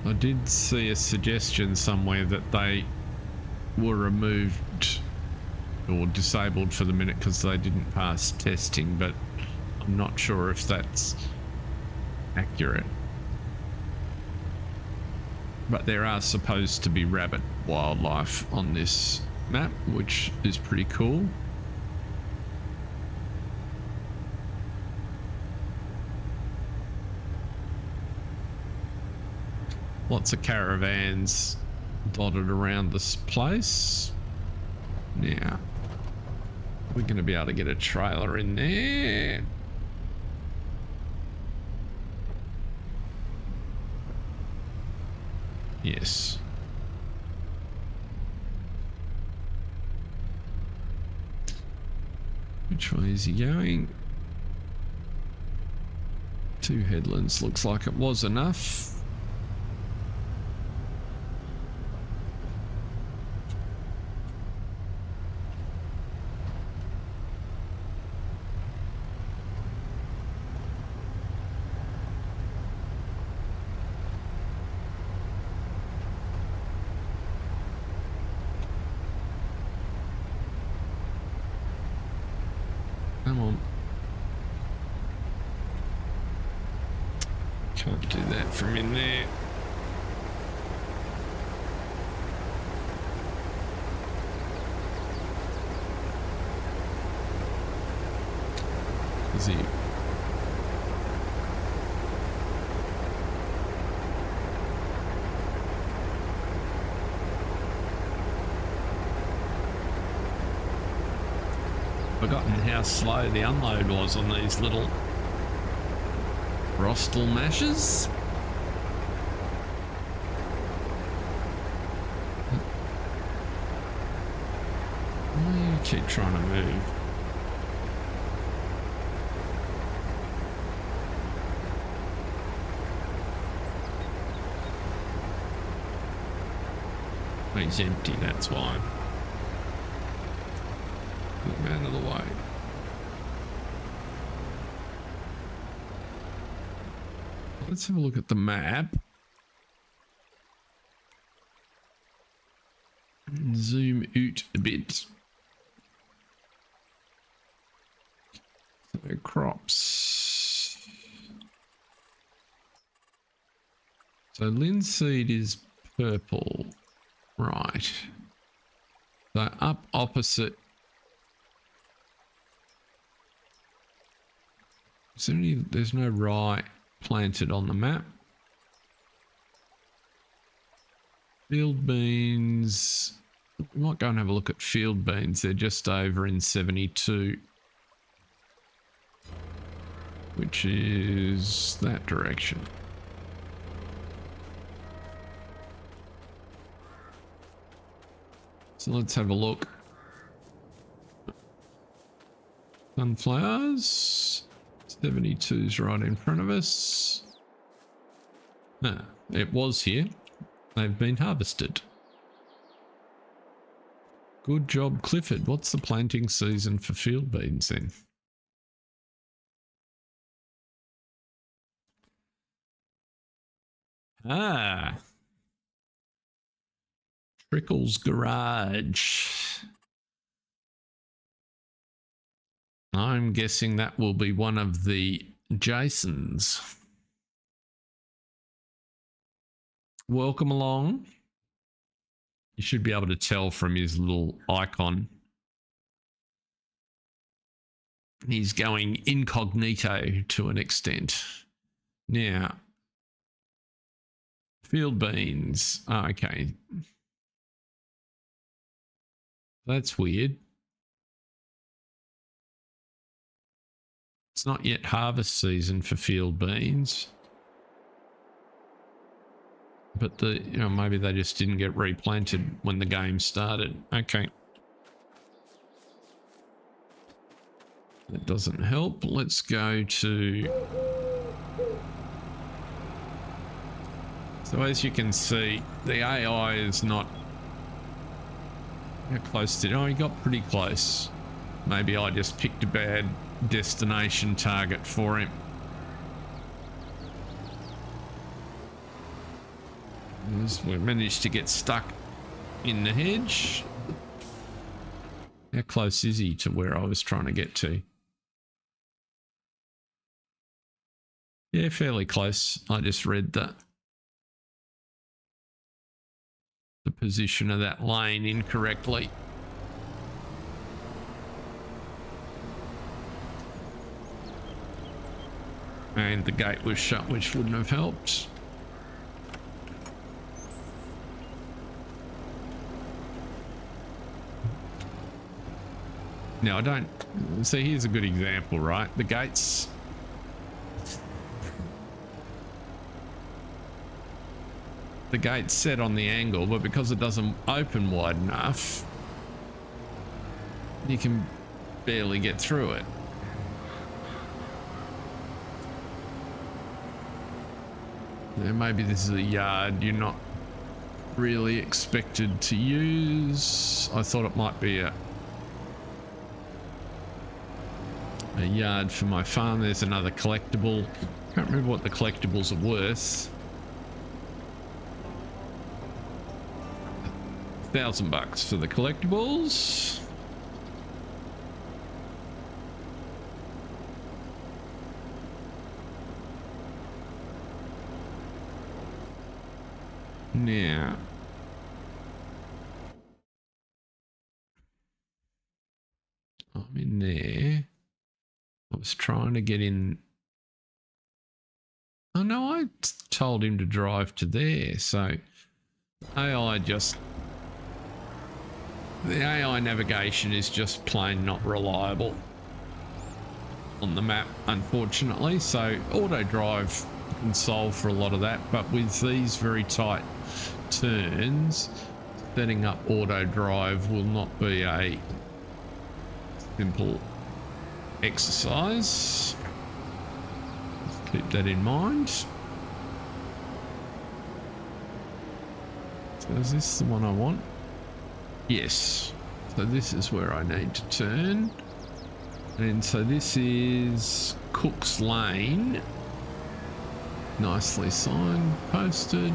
I did see a suggestion somewhere that they were removed or disabled for the minute because they didn't pass testing, but I'm not sure if that's accurate. But there are supposed to be rabbit wildlife on this map, which is pretty cool. Lots of caravans dotted around this place. Now, we're going to be able to get a trailer in there. Yes. Which way is he going? 2 headlands. Looks like it was enough. Come on. Can't do that from in there. Is he? Forgotten how slow the unload was on these little Rostal mashers. Why do you keep trying to move? he's empty, that's why. Get out of the way. Let's have a look at the map. Zoom out a bit. So crops. So linseed is purple. Right. So up opposite. Is there any, there's no rye planted on the map. Field beans. We might go and have a look at field beans. They're just over in 72, which is that direction. So let's have a look. Sunflowers. 72's right in front of us. Ah, it was here. They've been harvested. Good job, Clifford. What's the planting season for field beans then? Ah. Trickle's Garage. I'm guessing that will be one of the Jasons. Welcome along. You should be able to tell from his little icon. He's going incognito to an extent. Now, field beans. Oh, okay. That's weird. It's not yet harvest season for field beans. But maybe they just didn't get replanted when the game started. Okay. That doesn't help. Let's go to... So as you can see, the AI is not... How close did... Oh, he got pretty close. Maybe I just picked a bad destination target for him. We managed to get stuck in the hedge. How close is he to where I was trying to get to? Yeah, fairly close. I just read the position of that lane incorrectly. And the gate was shut, which wouldn't have helped. Now, I don't... See, here's a good example, right? The gates... The gate's set on the angle, but because it doesn't open wide enough, you can barely get through it. Now, maybe this is a yard you're not really expected to use. I thought it might be a yard for my farm. There's another collectible. Can't remember what the collectibles are worth. $1,000 for the collectibles. Now, I'm in there. I was trying to get in. Oh no, I told him to drive to there. So AI just, the AI navigation is just plain not reliable on the map, unfortunately. So auto drive can solve for a lot of that, but with these very tight turns, setting up auto drive will not be a simple exercise. Let's keep that in mind. So is this the one I want? Yes. So this is where I need to turn. And so this is Cook's Lane. Nicely signed, posted.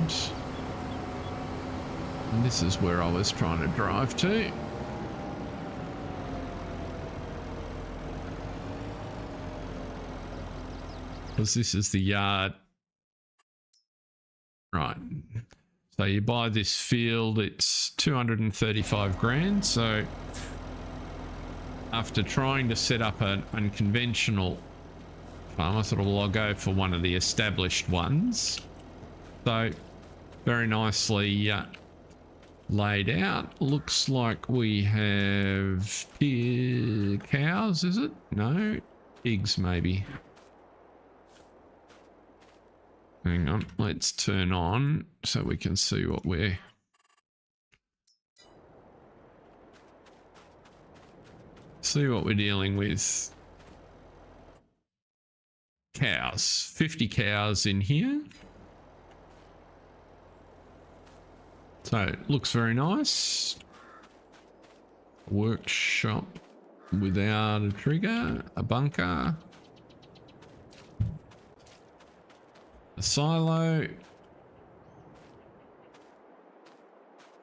And this is where I was trying to drive to. Because this is the yard. Right. So you buy this field, it's 235 grand. So after trying to set up an unconventional farm, I thought, well, I'll go for one of the established ones. So very nicely laid out. Looks like we have cows, is it? No, pigs maybe. Hang on, let's turn on so we can see what we're... See what we're dealing with. Cows. 50 cows in here. So it looks very nice. Workshop without a trigger, a bunker, a silo.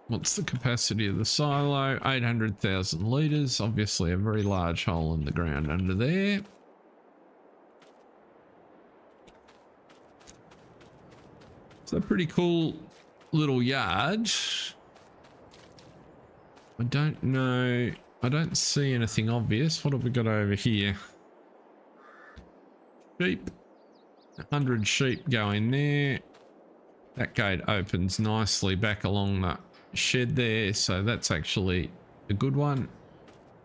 What's the capacity of the silo? 800,000 litres. Obviously a very large hole in the ground under there. It's a pretty cool little yard. I don't know. I don't see anything obvious. What have we got over here? Sheep. 100 sheep go in there. That gate opens nicely back along the shed there, so that's actually a good one.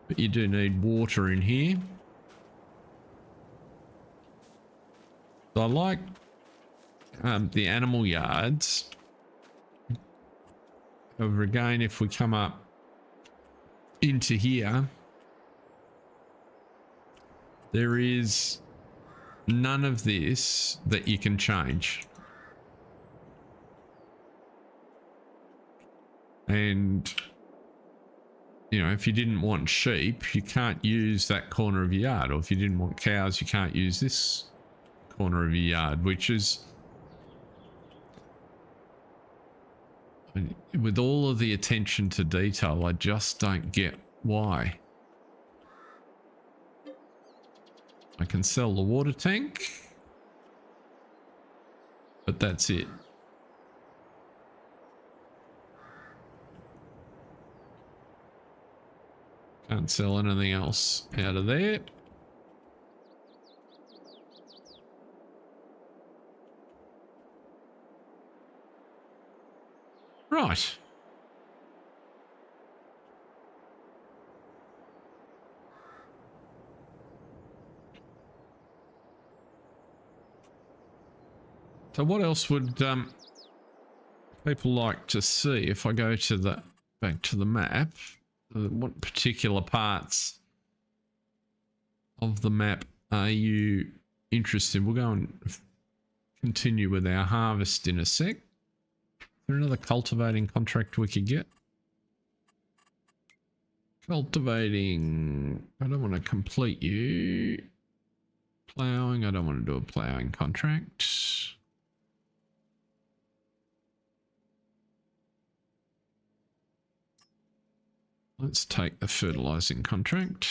But you do need water in here. So I like the animal yards. However, again, if we come up into here, there is none of this that you can change. And, you know, if you didn't want sheep, you can't use that corner of your yard. Or if you didn't want cows, you can't use this corner of your yard, which is, with all of the attention to detail, I just don't get why. I can sell the water tank, but that's it. Can't sell anything else out of there. Right. So what else would people like to see if I go to the back to the map? What particular parts of the map are you interested? We'll go and continue with our harvest in a sec. Is there another cultivating contract we could get? Cultivating. I don't want to complete you. Ploughing. I don't want to do a ploughing contract. Let's take the fertilizing contract.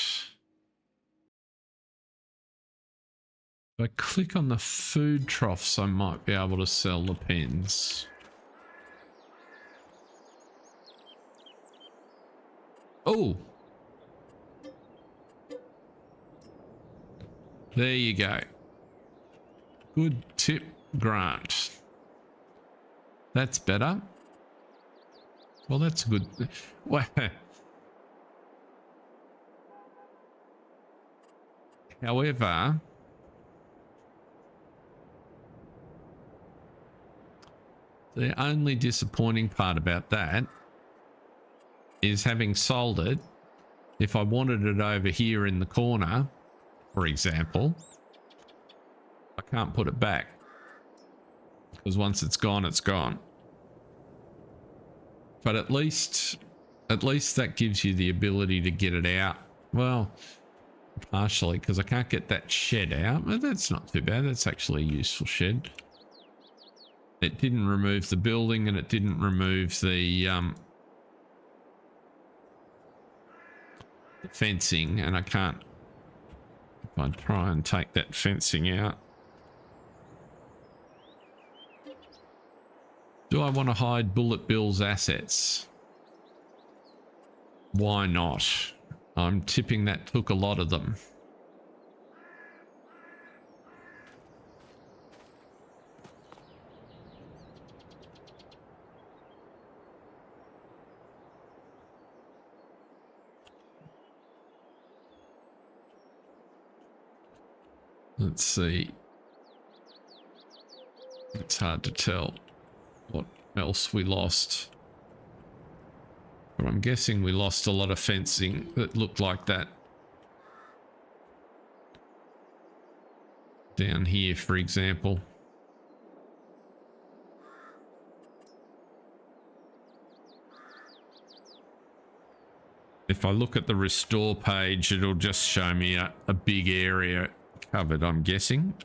If I click on the food troughs, I might be able to sell the pens. Oh! There you go. Good tip, Grant. That's better. Well, that's good. Well, however, the only disappointing part about that is having sold it. If I wanted it over here in the corner, for example, I can't put it back because once it's gone, it's gone. But at least At least that gives you the ability to get it out. Well, partially, because I can't get that shed out, but that's not too bad. That's actually a useful shed. It didn't remove the building, and it didn't remove the fencing, and I can't, if I try and take that fencing out. Do I want to hide Bullet Bill's assets? Why not? I'm tipping that took a lot of them. Let's see. It's hard to tell what else we lost. But I'm guessing we lost a lot of fencing that looked like that. Down here, for example. If I look at the restore page, it'll just show me a big area covered, I'm guessing.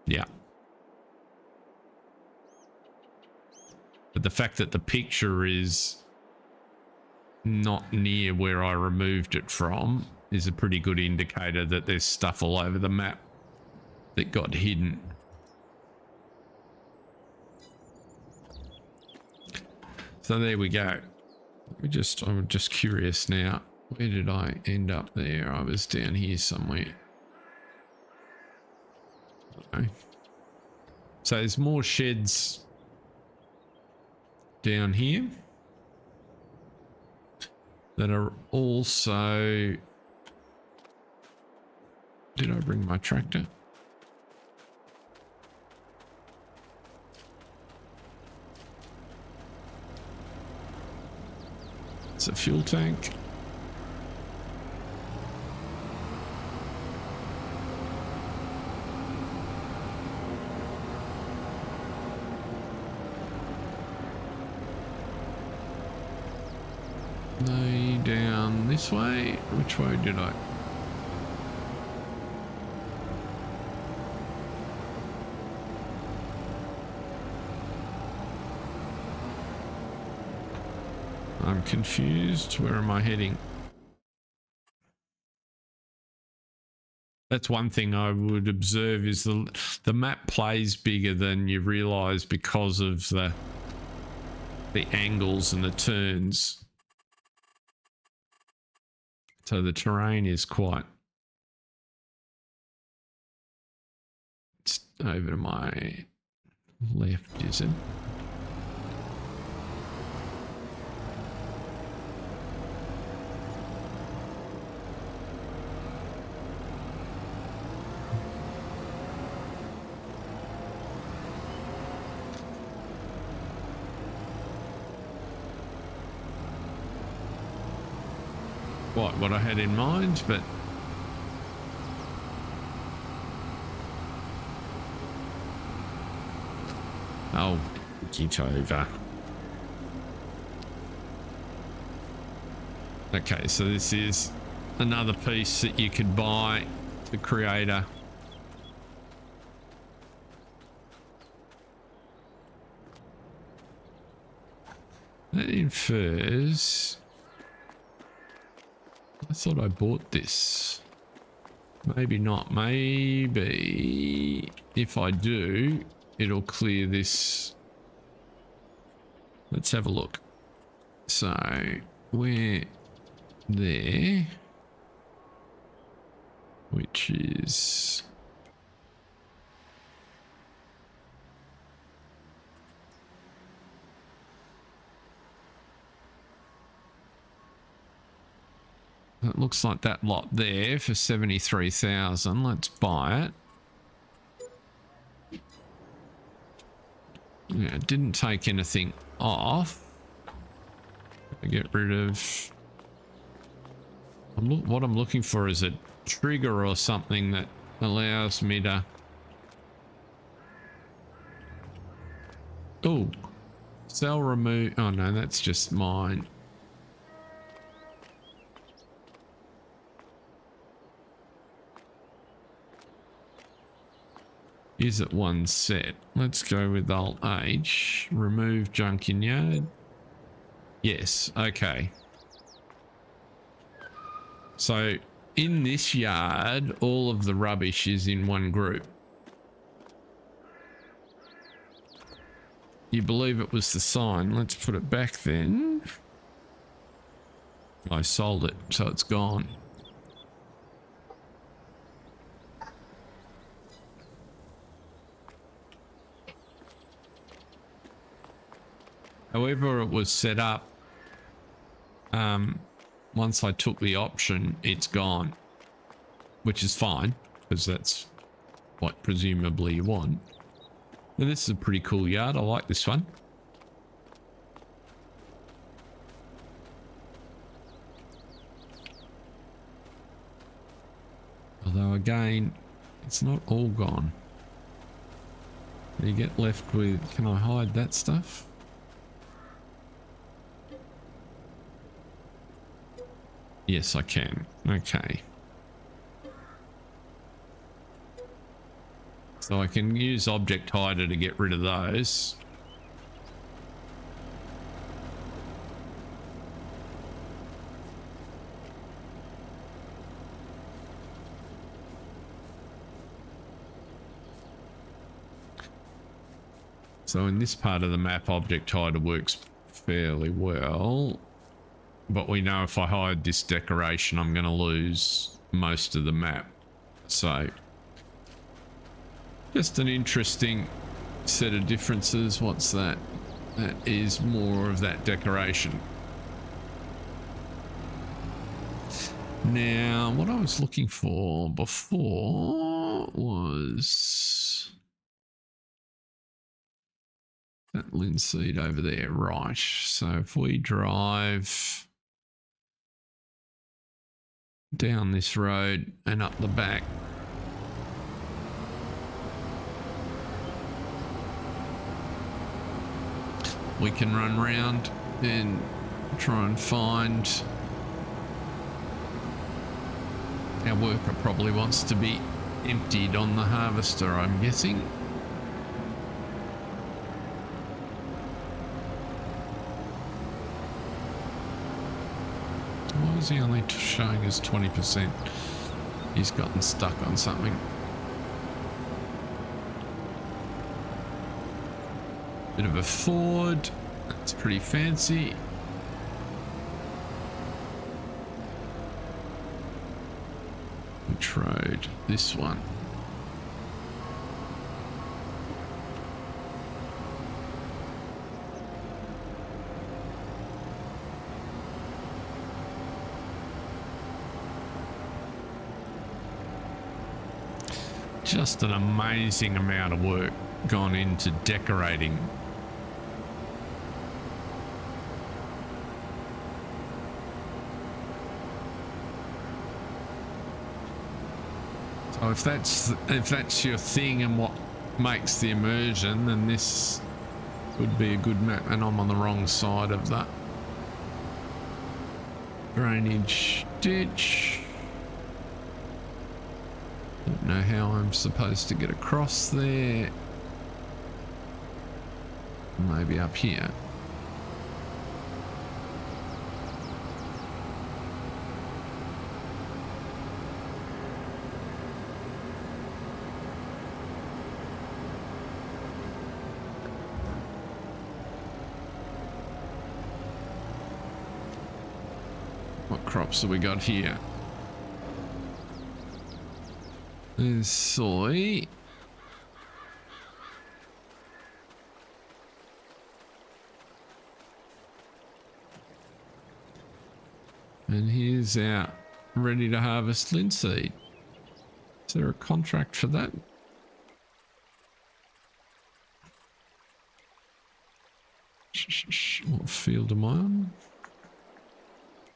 Yeah. But the fact that the picture is not near where I removed it from is a pretty good indicator that there's stuff all over the map that got hidden. So there we go. I'm just curious now. Where did I end up there? I was down here somewhere. Okay. So there's more sheds down here that are also... Did I bring my tractor? It's a fuel tank. No, down this way. Which way did I? I'm confused. Where am I heading? That's one thing I would observe is the map plays bigger than you realize because of the angles and the turns. So the terrain is quite... It's over to my left, is it? What I had in mind, but oh, get over. Okay, so this is another piece that you could buy to create a that infers. I thought I bought this. Maybe not. Maybe if I do, it'll clear this. Let's have a look. So we're there, which is it looks like that lot there for 73,000. Let's buy it. Yeah, it didn't take anything off. I get rid of... what I'm looking for is a trigger or something that allows me to... Oh, Cell remove. Oh no, that's just mine. Is it one set? Let's go with Alt H. Remove junk in yard. Yes, okay. So in this yard, all of the rubbish is in one group. You believe it was the sign. Let's put it back then. I sold it, so it's gone. However it was set up, once I took the option, it's gone, which is fine because that's what presumably you want. Now, this is a pretty cool yard. I like this one. Although again, it's not all gone. You get left with, can I hide that stuff? Yes, I can. Okay. So I can use Object Hider to get rid of those. So in this part of the map, Object Hider works fairly well. But we know if I hide this decoration, I'm going to lose most of the map. So just an interesting set of differences. What's that? That is more of that decoration. Now, what I was looking for before was that linseed over there. Right. So if we drive down this road and up the back, we can run round and try and find. Our worker probably wants to be emptied on the harvester, I'm guessing. Why is he only showing us 20%? He's gotten stuck on something. Bit of a Ford. That's pretty fancy. Which road? This one. Just an amazing amount of work gone into decorating. So if that's your thing and what makes the immersion, then this would be a good map. And I'm on the wrong side of that drainage ditch. Don't know how I'm supposed to get across there. Maybe up here. What crops have we got here? There's soy. And here's our ready to harvest linseed. Is there a contract for that? What field am I on?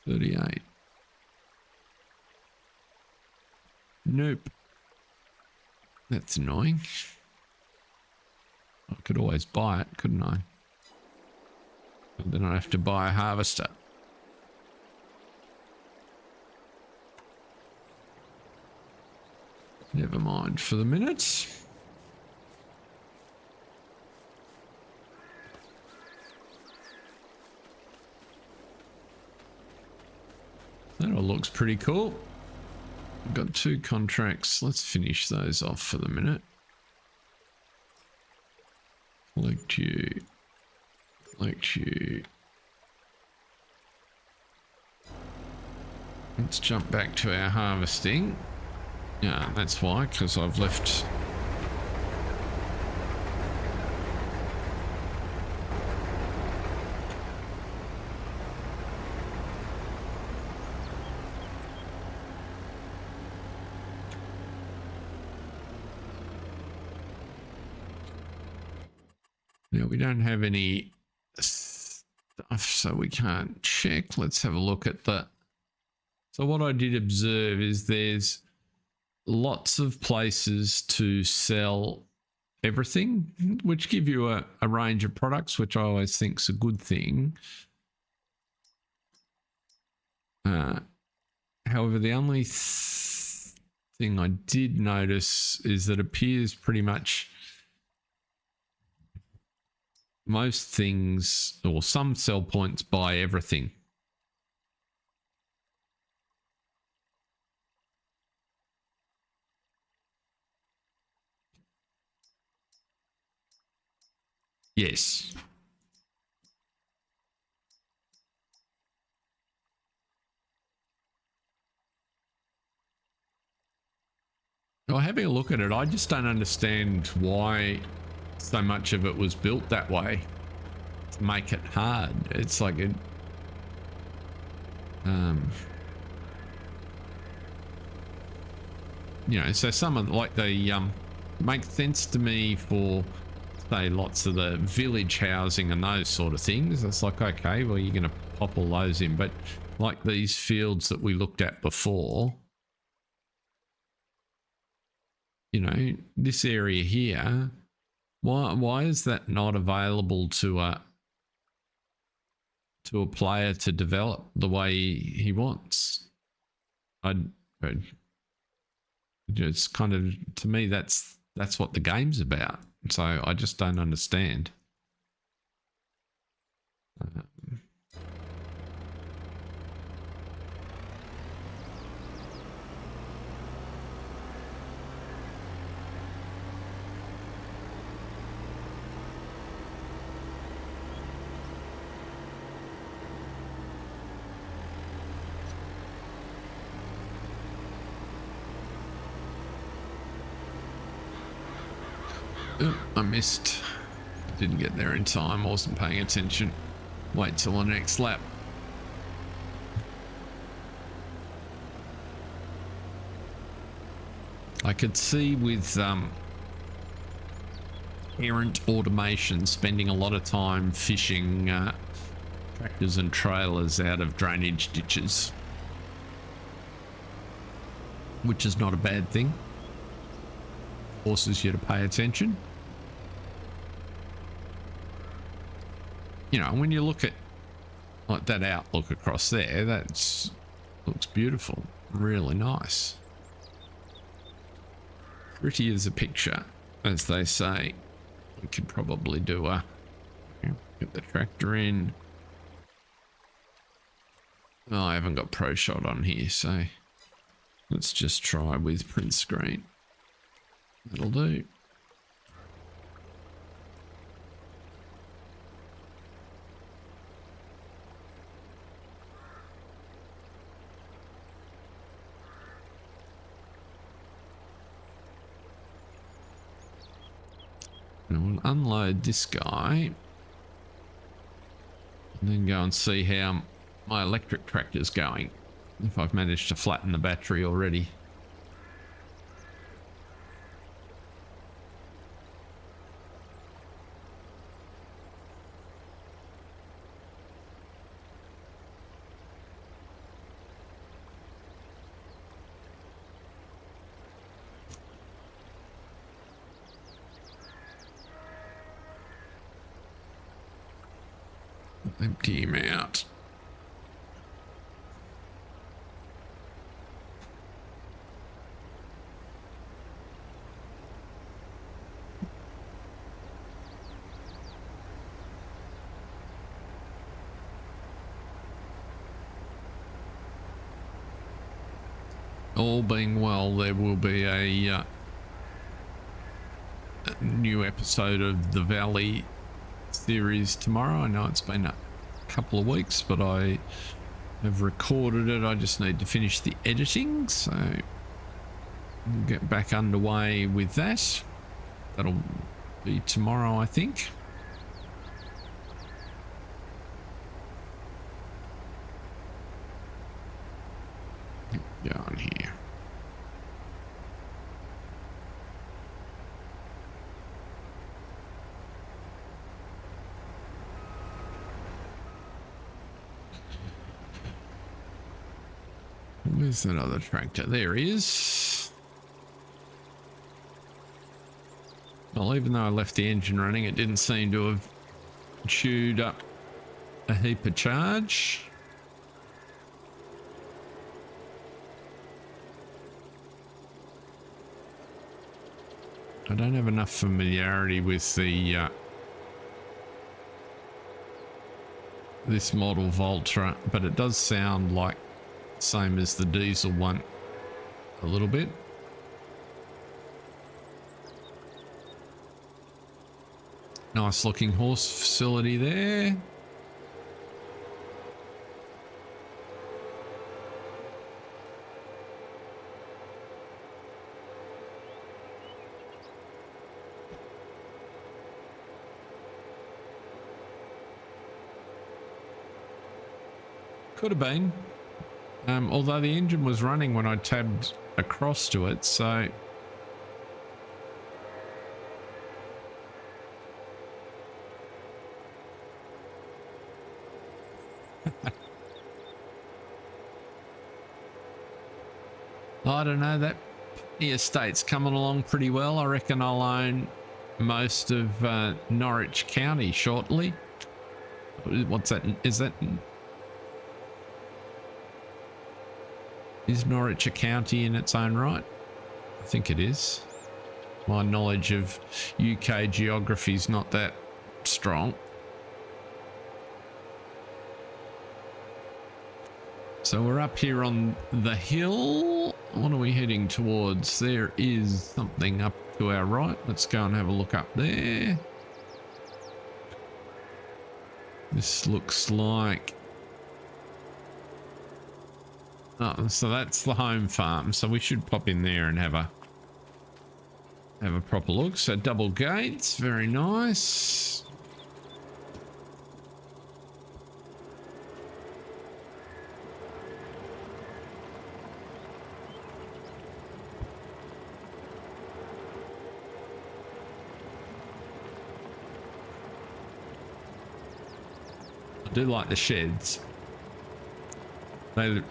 38. Nope. That's annoying. I could always buy it, couldn't I? Then I have to buy a harvester. Never mind for the minute. That all looks pretty cool. I've got 2 contracts. Let's finish those off for the minute. Collect you. Collect you. Let's jump back to our harvesting. Yeah, that's why, because I've left... Now, we don't have any stuff, so we can't check. Let's have a look at that. So what I did observe is there's lots of places to sell everything, which give you a range of products, which I always think is a good thing. However, the only thing I did notice is that it appears pretty much most things, or some sell points, buy everything. Yes. Well, having a look at it, I just don't understand why so much of it was built that way to make it hard. It's like it, you know, so some of like the makes sense to me for, say, lots of the village housing and those sort of things. It's like, okay, well, you're going to pop all those in, but like these fields that we looked at before, you know, this area here, why is that not available to a player to develop the way he wants? It's kind of, to me, that's what the game's about. So I just don't understand. I missed. Didn't get there in time. Wasn't paying attention. Wait till the next lap. I could see with errant automation spending a lot of time fishing tractors and trailers out of drainage ditches, which is not a bad thing. Forces you to pay attention. You know, when you look at like that outlook across there, that's looks beautiful, really nice. Pretty as a picture, as they say. We could probably do a, get the tractor in. Oh, I haven't got Pro Shot on here, so let's just try with print screen. That'll do. And we'll unload this guy and then go and see how my electric tractor's going, if I've managed to flatten the battery already. Empty him out. All being well, there will be a new episode of the Valley series tomorrow. I know it's been a couple of weeks, but I have recorded it. I just need to finish the editing, so we'll get back underway with that. That'll be tomorrow, I think. Down here. Where's that other tractor? There he is. Well, even though I left the engine running, it didn't seem to have chewed up a heap of charge. I don't have enough familiarity with the this model Voltra, but it does sound like same as the diesel one a little bit. Nice looking horse facility there. Could have been. Although the engine was running when I tabbed across to it, so I don't know, that estate's coming along pretty well. I reckon I'll own most of Norwich County shortly. What's that? Is Norwich a county in its own right? I think it is. My knowledge of UK geography is not that strong. So we're up here on the hill. What are we heading towards? There is something up to our right. Let's go and have a look up there. This looks like... Oh, so that's the home farm. So we should pop in there and have a proper look. So double gates, very nice. I do like the sheds. They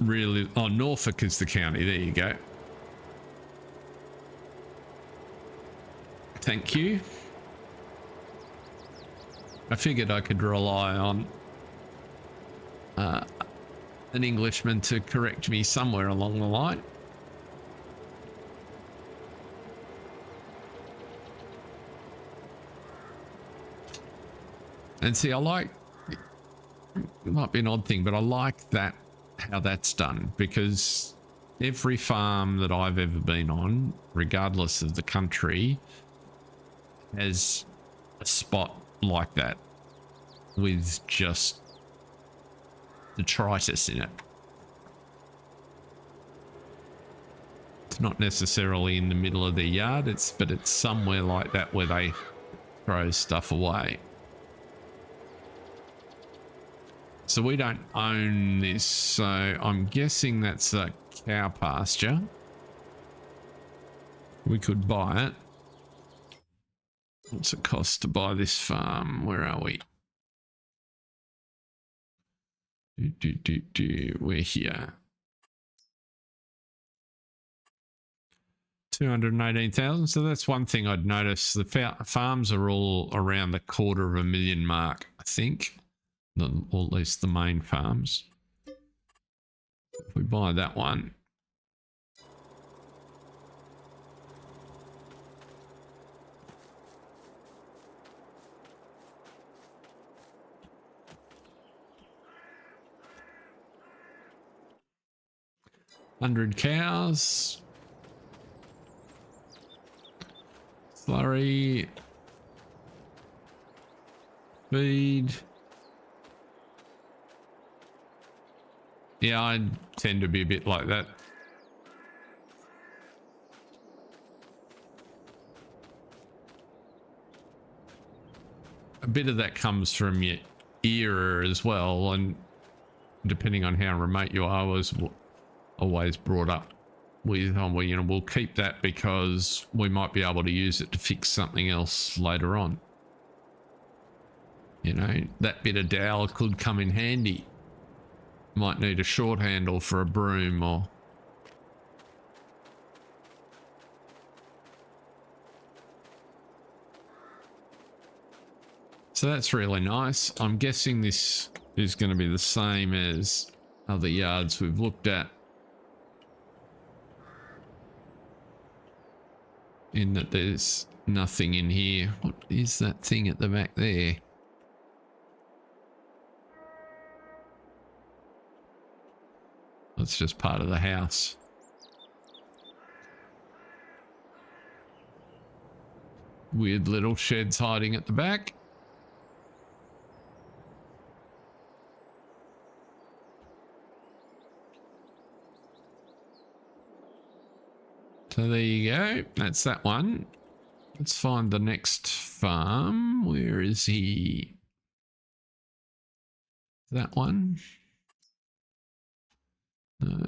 really... Oh, Norfolk is the county. There you go. Thank you. I figured I could rely on an Englishman to correct me somewhere along the line. And see, I like... It might be an odd thing, but I like that, how that's done, because every farm that I've ever been on, regardless of the country, has a spot like that with just detritus in it. It's not necessarily in the middle of their yard, but it's somewhere like that where they throw stuff away. So we don't own this, so I'm guessing that's a cow pasture. We could buy it. What's it cost to buy this farm? Where are we? We're here. 218,000. So that's one thing I'd notice. The farms are all around the $250,000 mark, I think. or at least the main farms. If we buy that one, $100 cows, slurry, feed. Yeah, I tend to be a bit like that. A bit of that comes from your era as well, and depending on how remote you are, I was always brought up with, oh, well, you know, we'll keep that because we might be able to use it to fix something else later on. You know, that bit of dowel could come in handy. Might need a short handle for a broom or... So that's really nice. I'm guessing this is going to be the same as other yards we've looked at, in that there's nothing in here. What is that thing at the back there? That's just part of the house. Weird little sheds hiding at the back. So there you go. That's that one. Let's find the next farm. Where is he? That one? No.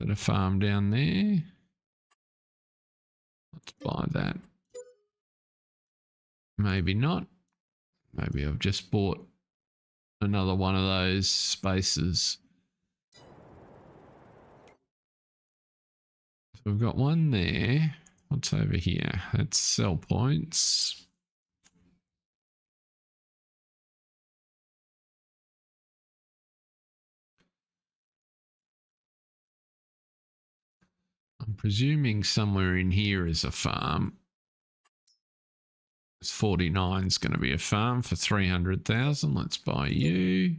Got a farm down there. Let's buy that. Maybe not. Maybe I've just bought another one of those spaces. So we've got one there. What's over here? That's sell points. I'm presuming somewhere in here is a farm. 49 is going to be a farm for 300,000. Let's buy you.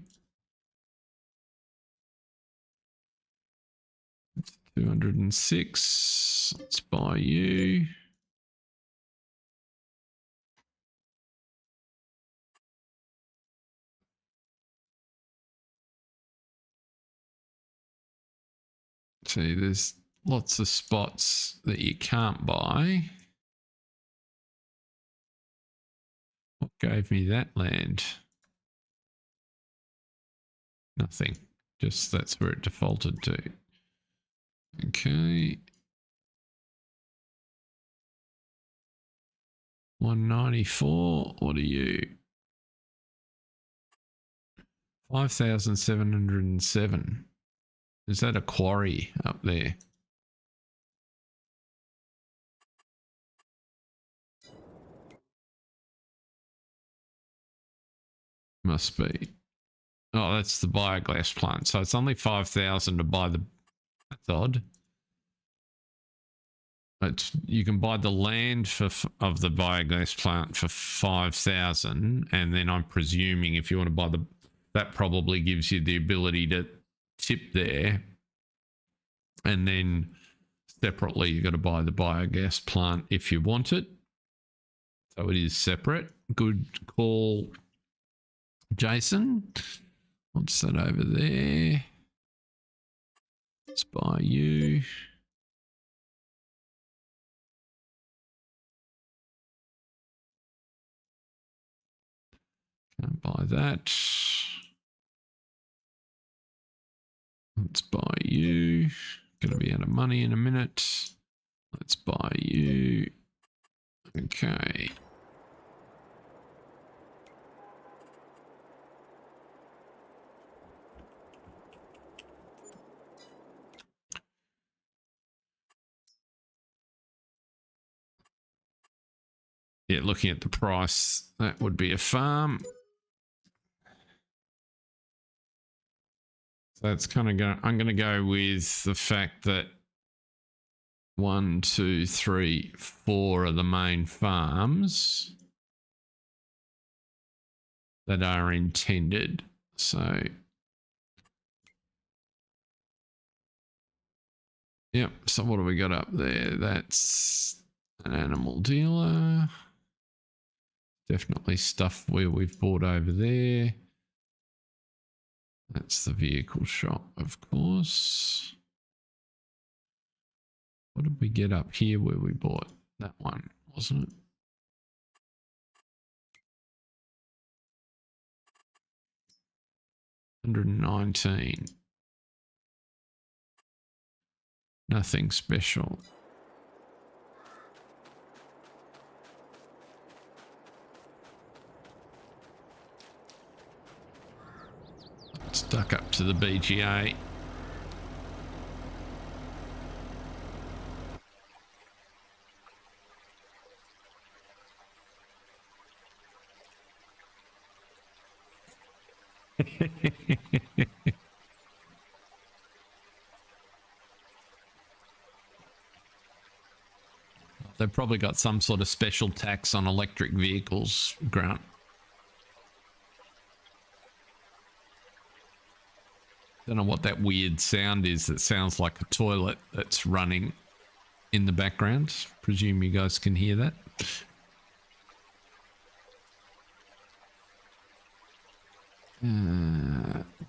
206. Let's buy you. See, there's lots of spots that you can't buy. What gave me that land? Nothing. Just that's where it defaulted to. Okay. 194. What are you? 5,707. Is that a quarry up there? Must be. Oh, that's the biogas plant. So it's only 5,000 to buy the... That's odd. But you can buy the land of the biogas plant for 5,000, and then I'm presuming if you want to buy the... That probably gives you the ability to tip there, and then separately you've got to buy the biogas plant if you want it. So it is separate. Good call, Jason. What's that over there? Let's buy you. Can't buy that. Let's buy you. Gonna be out of money in a minute. Let's buy you. Okay. yeah, looking at the price, that would be a farm. So that's kind of going. I'm going to go with the fact that 1, 2, 3, 4 are the main farms that are intended. So, yep. So what have we got up there? That's an animal dealer. Definitely stuff where we've bought over there. That's the vehicle shop, of course. What did we get up here where we bought that one, wasn't it? $119. Nothing special. Stuck up to the BGA. They've probably got some sort of special tax on electric vehicles, Grant. Don't know what that weird sound is that sounds like a toilet that's running in the background. Presume you guys can hear that.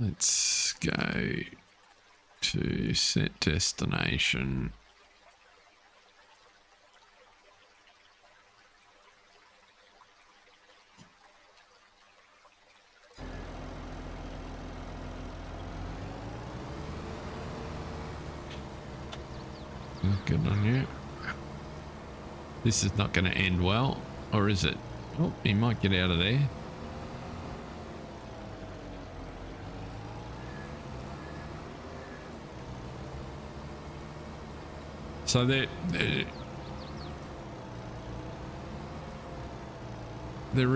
Let's go to set destination. Good on you. This is not going to end well, or is it? Oh, he might get out of there. So there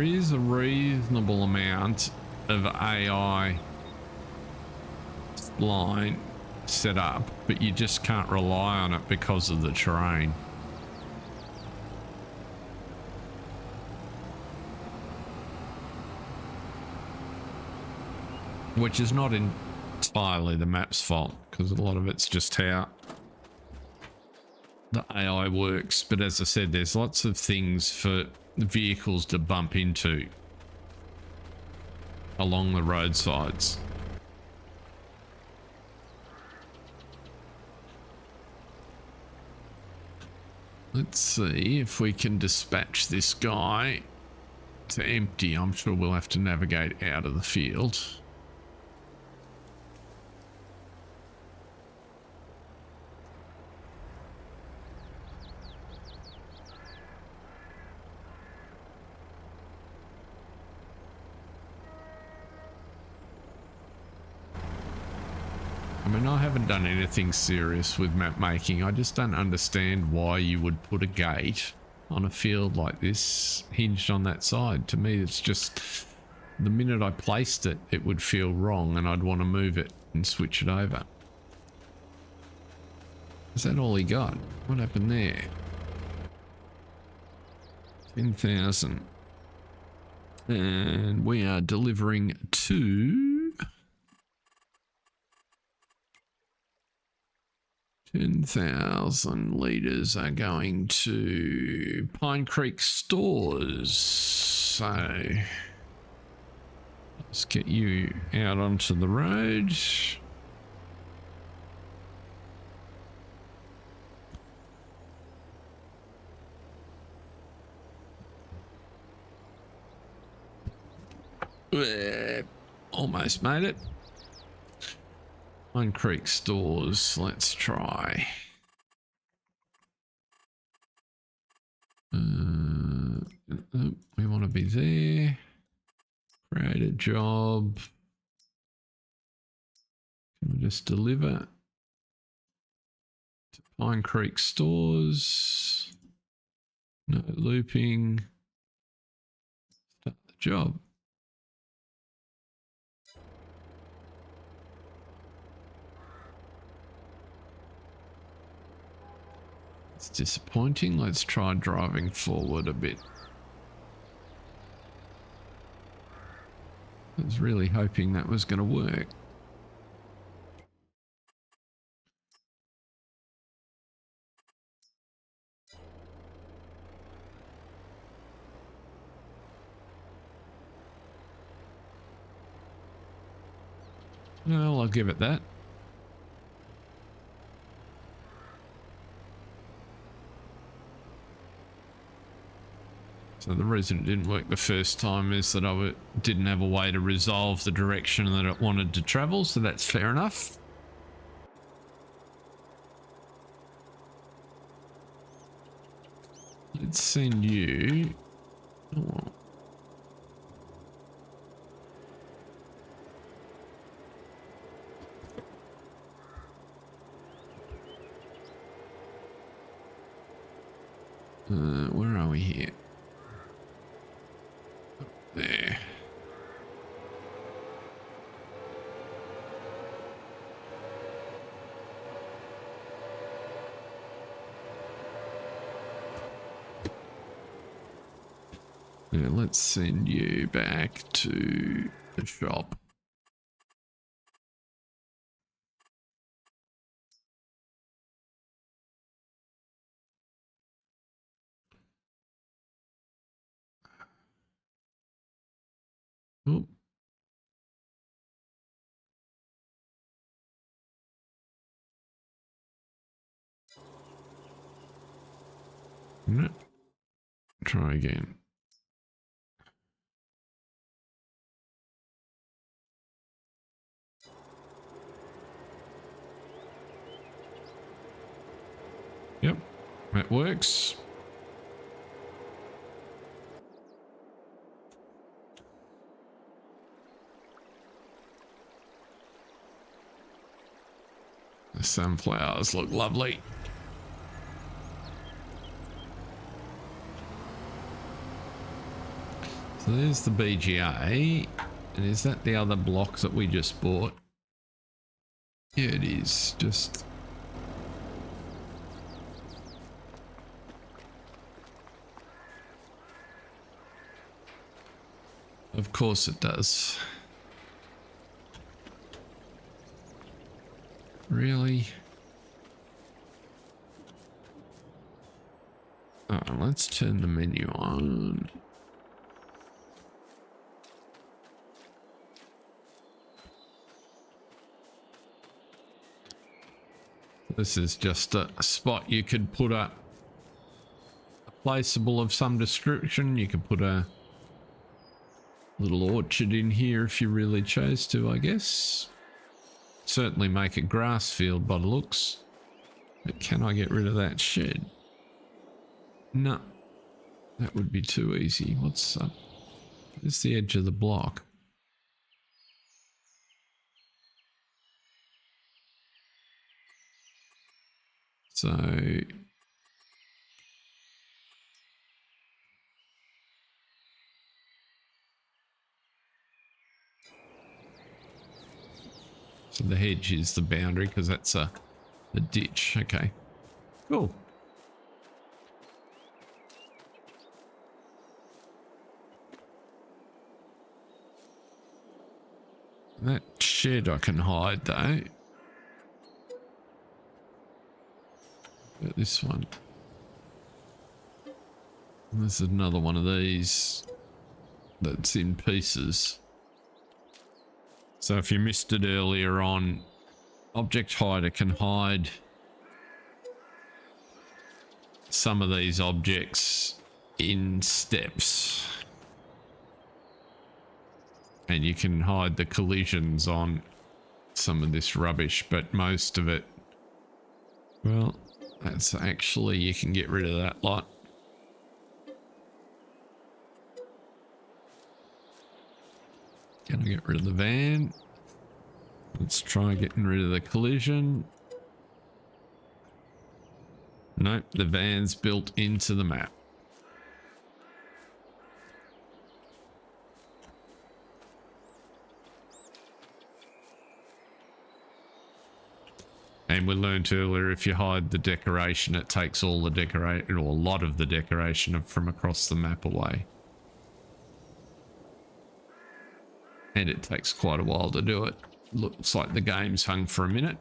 is a reasonable amount of AI line set up, but you just can't rely on it because of the terrain. Which is not entirely the map's fault, because a lot of it's just how the AI works. But as I said, there's lots of things for vehicles to bump into along the roadsides. Let's see if we can dispatch this guy to empty. I'm sure we'll have to navigate out of the field. I mean, I haven't done anything serious with map making. I just don't understand why you would put a gate on a field like this hinged on that side. To me, it's just the minute I placed it, it would feel wrong and I'd want to move it and switch it over. Is that all he got? What happened there? 10,000. And we are delivering to 10,000 litres are going to Pine Creek stores. So let's get you out onto the road. Almost made it. Pine Creek stores, let's try. We want to be there. Create a job. Can we just deliver to Pine Creek stores? No looping. job. It's disappointing. Let's try driving forward a bit. I was really hoping that was going to work. Well, I'll give it that. So the reason it didn't work the first time is that I didn't have a way to resolve the direction that it wanted to travel, so that's fair enough. Let's send you... Oh. Where are we here? There. Yeah, let's send you back to the shop. Oh. No. Try again. Yep, that works. The sunflowers look lovely. So there's the BGA, and is that the other block that we just bought? Yeah, it is. Just... Of course it does. Really? Oh, let's turn the menu on. This is just a spot you could put a placeable of some description. You could put a little orchard in here if you really chose to, I guess. Certainly make a grass field by the looks. But can I get rid of that shed? No. That would be too easy. What's up? Where's the edge of the block? So the hedge is the boundary because that's the ditch. Okay, cool. That shed I can hide though. But this one. This is another one of these that's in pieces. So if you missed it earlier on, Object Hider can hide some of these objects in steps. And you can hide the collisions on some of this rubbish, but most of it, well, that's actually, you can get rid of that lot. Can I get rid of the van? Let's try getting rid of the collision. Nope, the van's built into the map. And we learned earlier, if you hide the decoration, it takes all the decoration, or a lot of the decoration from across the map away. And it takes quite a while to do it. Looks like the game's hung for a minute.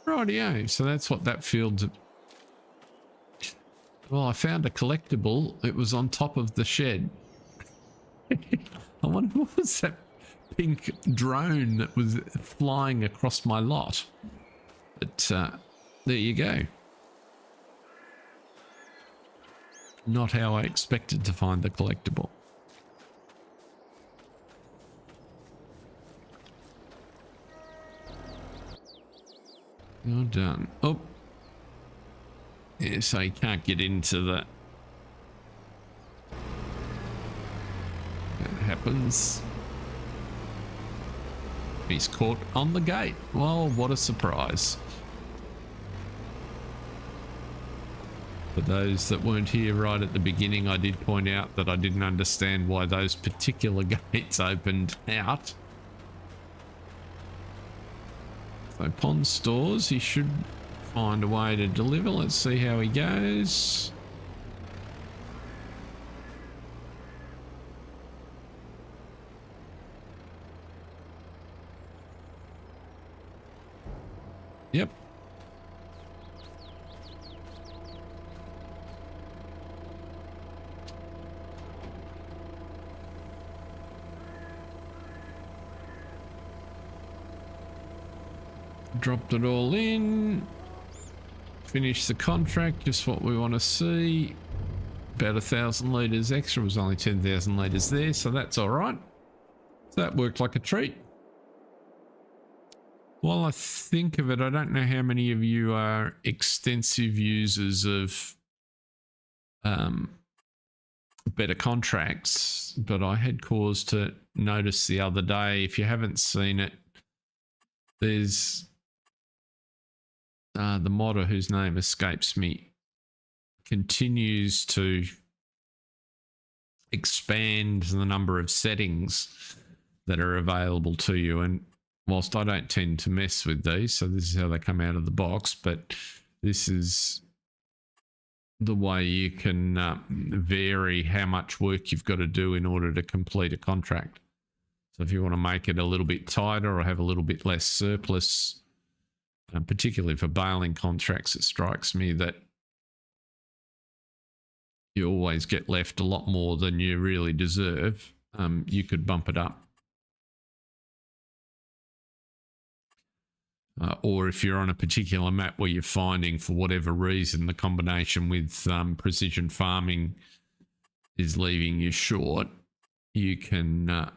Rightio, so that's what that field's... Well, I found a collectible. It was on top of the shed. I wonder what was that pink drone that was flying across my lot. But there you go. Not how I expected to find the collectible. You're done. Oh. Yeah, so you can't get into the... That happens. He's caught on the gate. Well, what a surprise. For those that weren't here right at the beginning, I did point out that I didn't understand why those particular gates opened out. So Pond Stores, he should find a way to deliver. Let's see how he goes. Yep. Dropped it all in. Finish the contract, just what we want to see. About 1,000 litres extra, was only 10,000 litres there, so that's all right. So that worked like a treat. While I think of it, I don't know how many of you are extensive users of better contracts, but I had cause to notice the other day, if you haven't seen it, there's the modder whose name escapes me continues to expand the number of settings that are available to you. And whilst I don't tend to mess with these, so this is how they come out of the box, but this is the way you can vary how much work you've got to do in order to complete a contract. So if you want to make it a little bit tighter or have a little bit less surplus, particularly for bailing contracts, it strikes me that you always get left a lot more than you really deserve. You could bump it up. Or if you're on a particular map where you're finding, for whatever reason, the combination with precision farming is leaving you short, you can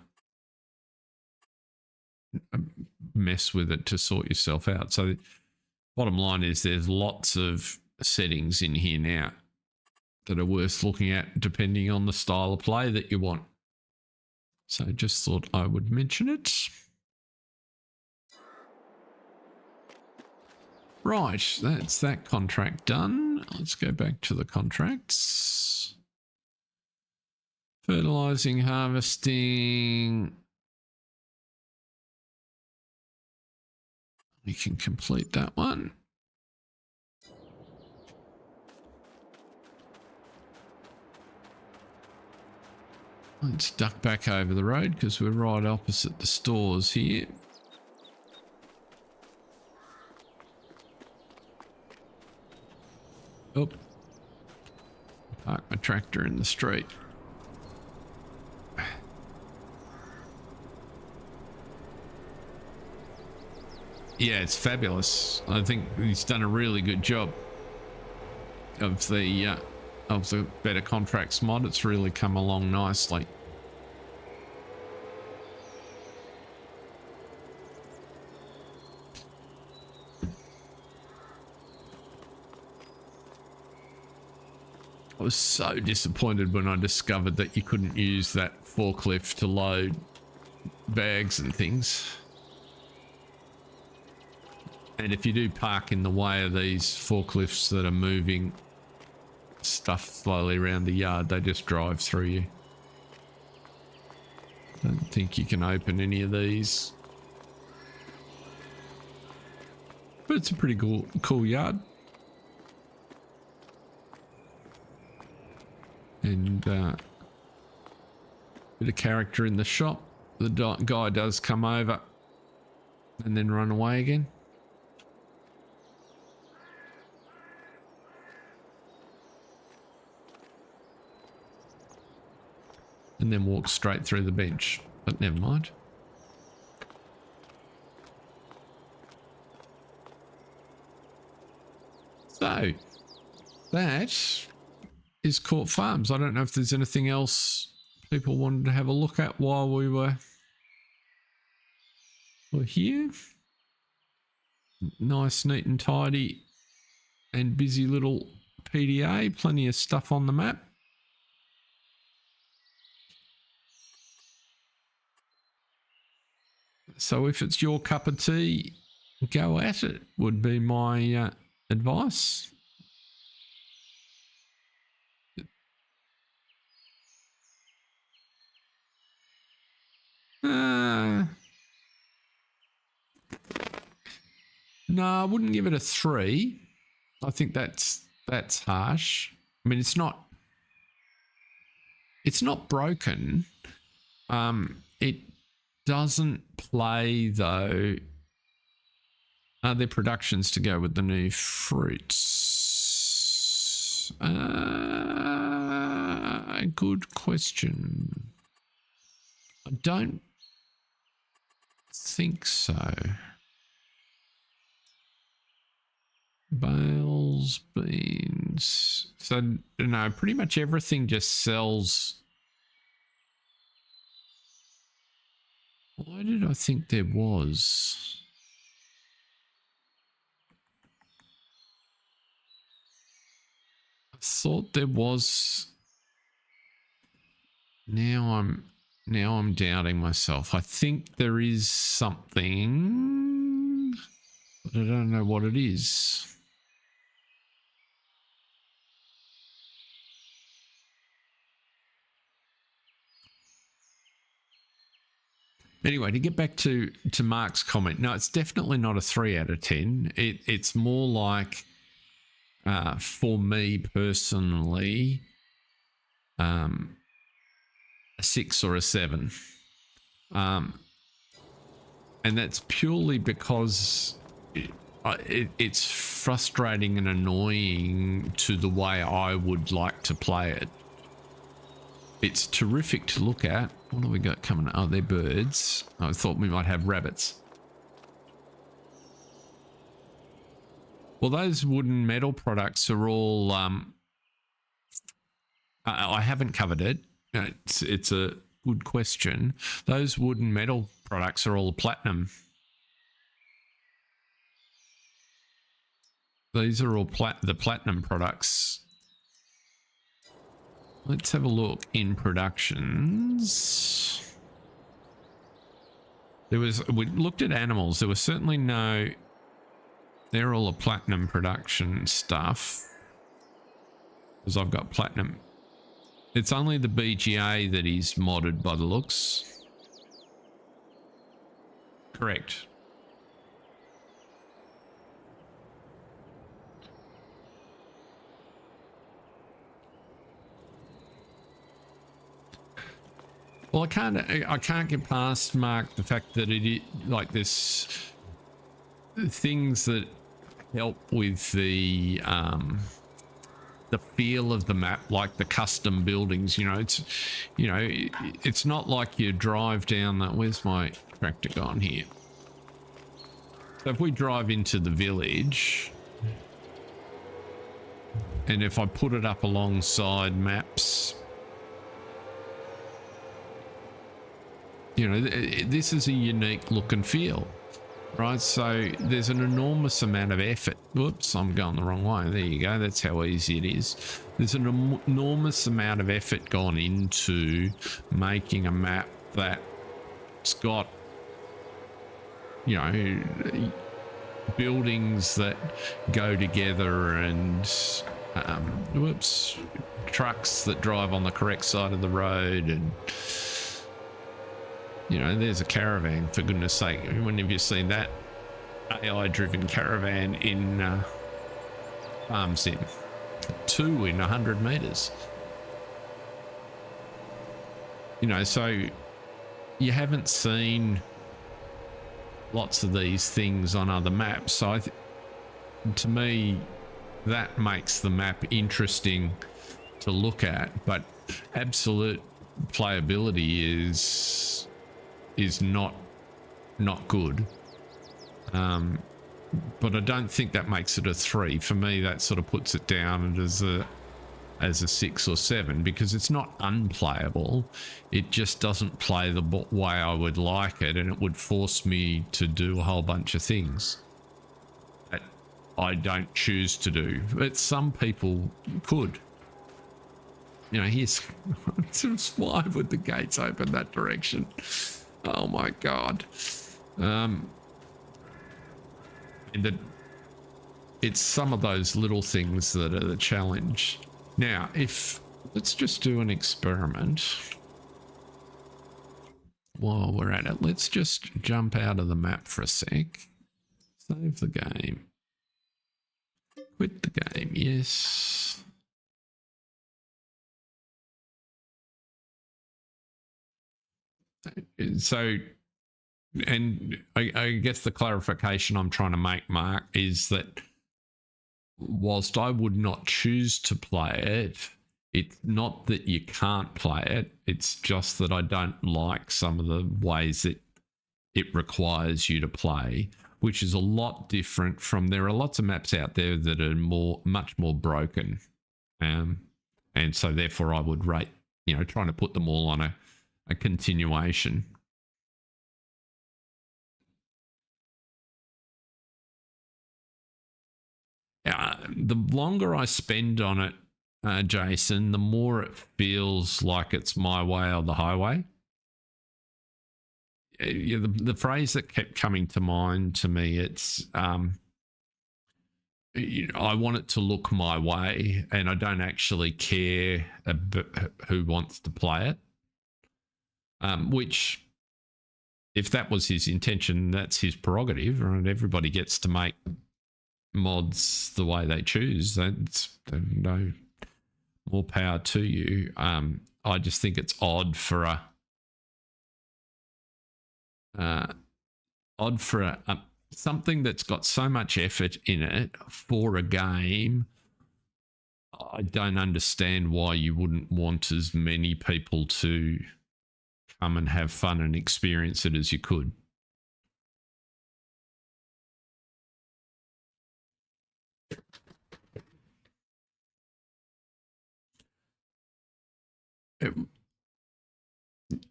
mess with it to sort yourself out. So bottom line is there's lots of settings in here now that are worth looking at depending on the style of play that you want. So just thought I would mention it. Right, that's that contract done. Let's go back to the contracts. Fertilizing, harvesting. We can complete that one. Let's duck back over the road because we're right opposite the stores here. Oh, park my tractor in the street. Yeah, it's fabulous. I think he's done a really good job of the better contracts mod. It's really come along nicely. I was so disappointed when I discovered that you couldn't use that forklift to load bags and things. And if you do park in the way of these forklifts that are moving stuff slowly around the yard, they just drive through you. I don't think you can open any of these. but it's a pretty cool yard. And bit of character in the shop. The guy does come over and then run away again. And then walk straight through the bench, but never mind. So that is Court Farms. I don't know if there's anything else people wanted to have a look at while we were here. Nice, neat and tidy and busy little PDA. Plenty of stuff on the map. So if it's your cup of tea, go at it, would be my advice. No, I wouldn't give it a 3. I think that's harsh. I mean, it's not broken. It doesn't play though. Are there productions to go with the new fruits? Good question. I don't think so. Bales, beans. So, no, pretty much everything just sells. Why did I think there was? I thought there was. Now I'm doubting myself. I think there is something, but I don't know what it is. Anyway, to get back to Mark's comment, no, it's definitely not a 3 out of 10. It's more like, for me personally, a 6 or a 7. And that's purely because it's frustrating and annoying to the way I would like to play it. It's terrific to look at. What do we got coming? Oh, they're birds. I thought we might have rabbits. Well, those wooden metal products are all... I haven't covered it. It's a good question. Those wooden metal products are all platinum. These are all the platinum products. Let's have a look in productions. We looked at animals. There was certainly no... They're all a platinum production stuff. Because I've got platinum. It's only the BGA that is modded by the looks. Correct. Well, I can't get past, Mark, the fact that it like this things that help with the feel of the map, like the custom buildings. It's not like you drive down that. Where's my tractor gone here? So if we drive into the village, and if I put it up alongside maps. This is a unique look and feel, right? So there's an enormous amount of effort. Whoops, I'm going the wrong way. There you go. That's how easy it is. There's an enormous amount of effort gone into making a map that's got, buildings that go together and, trucks that drive on the correct side of the road and... there's a caravan, for goodness sake. When have you seen that? AI-driven caravan in Farm Sim. 2 in 100 meters. You know, so you haven't seen lots of these things on other maps. So to me, that makes the map interesting to look at. But absolute playability is not good. But I don't think that makes it a 3. For me, that sort of puts it down as a 6 or 7, because it's not unplayable. It just doesn't play the way I would like it, and it would force me to do a whole bunch of things that I don't choose to do. But some people could. You know, here's why would the gates open that direction? Oh my God. And it's some of those little things that are the challenge. Now, let's just do an experiment while we're at it. Let's just jump out of the map for a sec. Save the game. Quit the game, yes. So, and I guess the clarification I'm trying to make, Mark, is that whilst I would not choose to play it, it's not that you can't play it. It's just that I don't like some of the ways that it requires you to play, which is a lot different from, there are lots of maps out there that are much more broken. And so therefore I would rate, you know, trying to put them all on a continuation. The longer I spend on it, Jason, the more it feels like it's my way or the highway. The phrase that kept coming to mind to me, it's you know, I want it to look my way, and I don't actually care who wants to play it. Which, if that was his intention, that's his prerogative, and everybody gets to make mods the way they choose. That's no more power to you. I just think it's odd for something that's got so much effort in it for a game. I don't understand why you wouldn't want as many people to come and have fun and experience it as you could.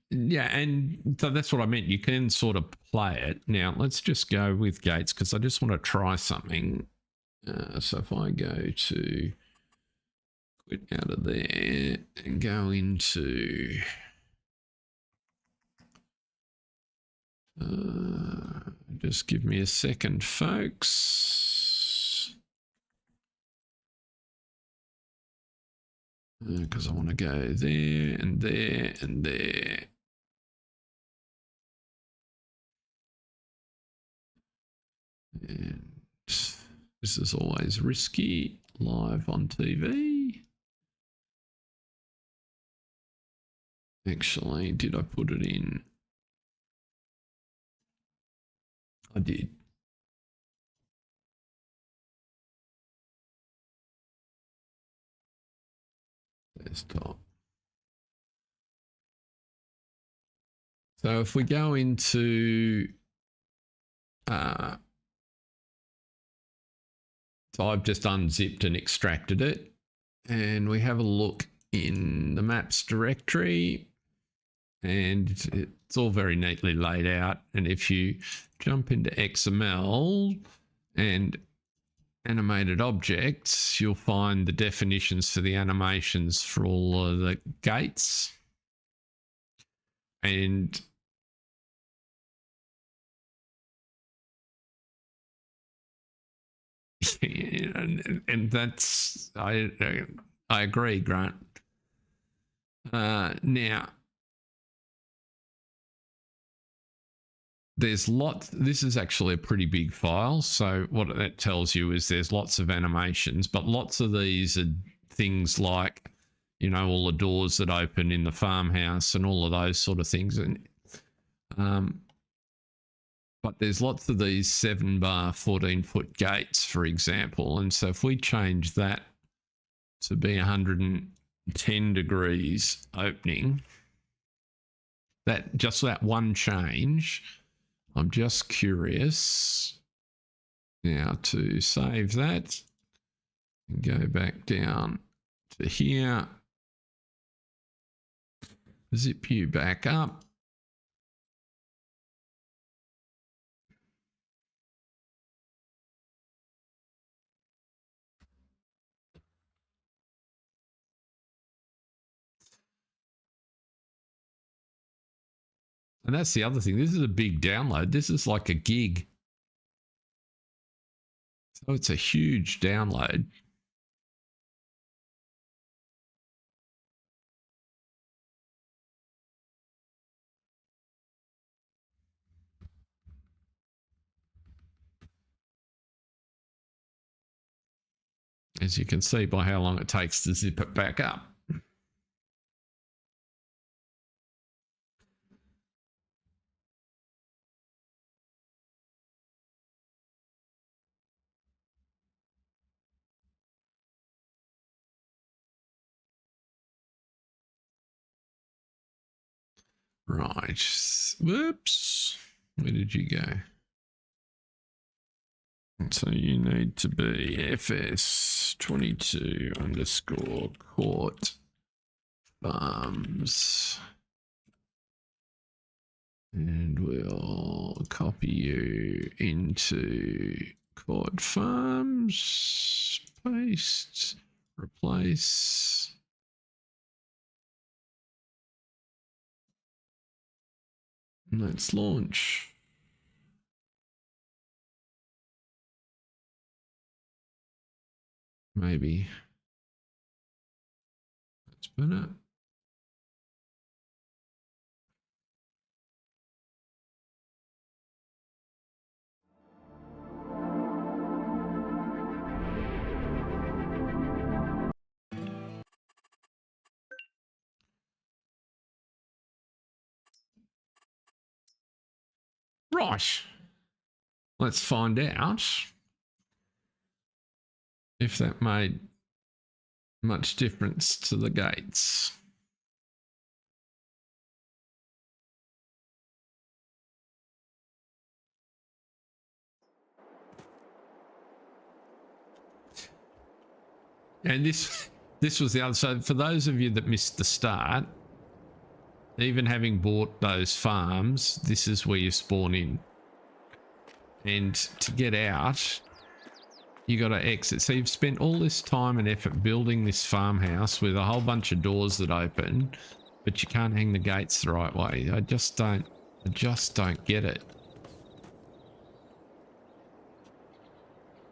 Yeah, and so that's what I meant. You can sort of play it. Now, let's just go with Gates, because I just want to try something. So if I go to quit out of there and go into just give me a second, folks, because I want to go there and there and there. And this is always risky, live on TV. Actually, did I put it in? I did. Desktop. So if we go into so I've just unzipped and extracted it, and we have a look in the maps directory, and it's all very neatly laid out. And if you jump into XML and animated objects, you'll find the definitions for the animations for all of the gates. And and that's, I agree, Grant. Now, there's lots. This is actually a pretty big file. So what that tells you is there's lots of animations, but lots of these are things like, you know, all the doors that open in the farmhouse and all of those sort of things. And but there's lots of these 7-bar 14-foot gates, for example. And so if we change that to be 110 degrees opening, that just that one change, I'm just curious now to save that and go back down to here, zip you back up. And that's the other thing. This is a big download. This is like a gig. So it's a huge download. As you can see by how long it takes to zip it back up. Right. Whoops. Where did you go? So you need to be fs22 underscore court farms. And we'll copy you into court farms. Paste. Replace. Let's launch. Maybe that's better. Right. Let's find out if that made much difference to the gates. And this was the other. So for those of you that missed the start, even having bought those farms, this is where you spawn in. And to get out, you got to exit. So you've spent all this time and effort building this farmhouse with a whole bunch of doors that open, but you can't hang the gates the right way. I just don't get it.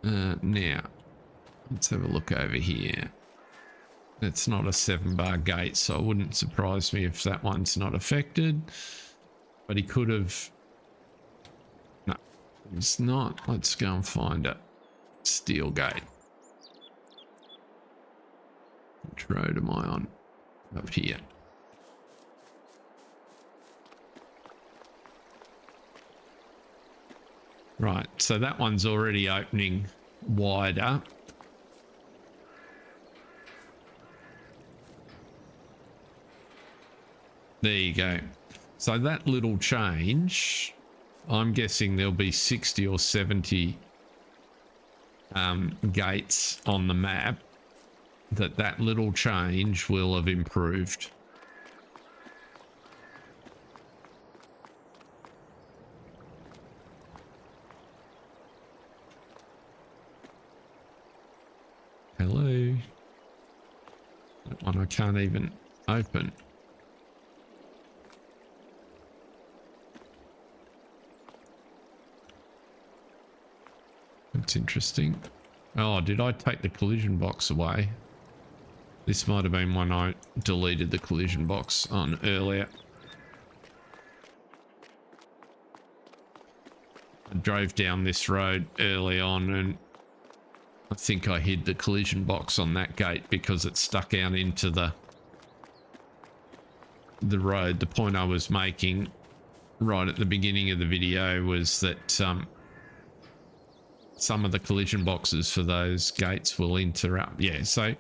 Now, let's have a look over here. It's not a 7-bar gate, so it wouldn't surprise me if that one's not affected. But he could have... No, it's not. Let's go and find it. Steel gate. Which road am I on? Up here. Right, so that one's already opening wider. There you go. So that little change, I'm guessing there'll be 60 or 70 gates on the map that little change will have improved. Hello. That one I can't even open. That's interesting. Oh, did I take the collision box away? This might have been when I deleted the collision box on earlier. drove down this road early on, and I think I hid the collision box on that gate because it stuck out into the road. The point I was making right at the beginning of the video was that some of the collision boxes for those gates will interrupt. Yeah, so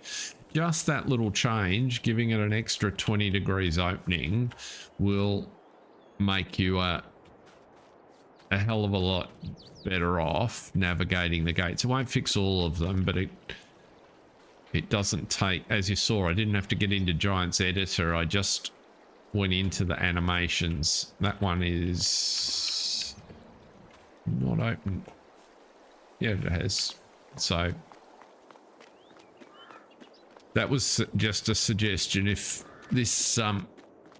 just that little change, giving it an extra 20 degrees opening, will make you a hell of a lot better off navigating the gates. It won't fix all of them, but it doesn't take, as you saw, I didn't have to get into Giant's editor. I just went into the animations. That one is not open. Yeah, it has. So that was just a suggestion. If this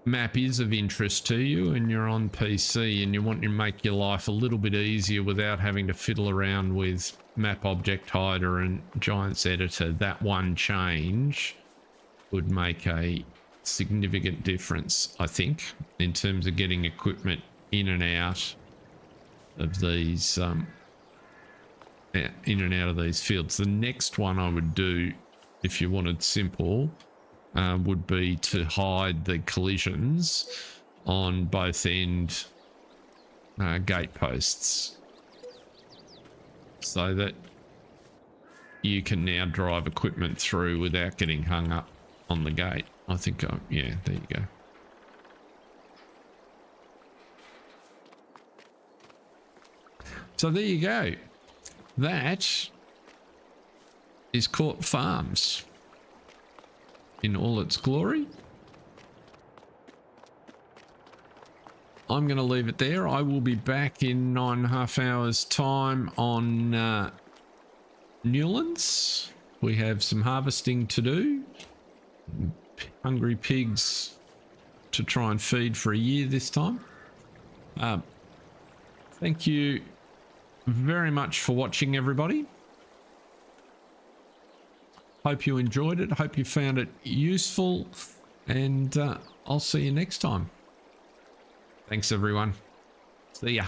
map is of interest to you and you're on PC and you want to make your life a little bit easier without having to fiddle around with map object hider and Giant's editor, that one change would make a significant difference, I think, in terms of getting equipment in and out of these fields. The next one I would do, if you wanted simple, would be to hide the collisions on both end gate posts, so that you can now drive equipment through without getting hung up on the gate. I think, yeah, there you go. So there you go. That is Court Farms in all its glory. I'm going to leave it there. I will be back in 9.5 hours time on Newlands. We have some harvesting to do. Hungry pigs to try and feed for a year this time. Thank you very much for watching, everybody. Hope you enjoyed it. Hope you found it useful, and I'll see you next time. Thanks, everyone. See ya.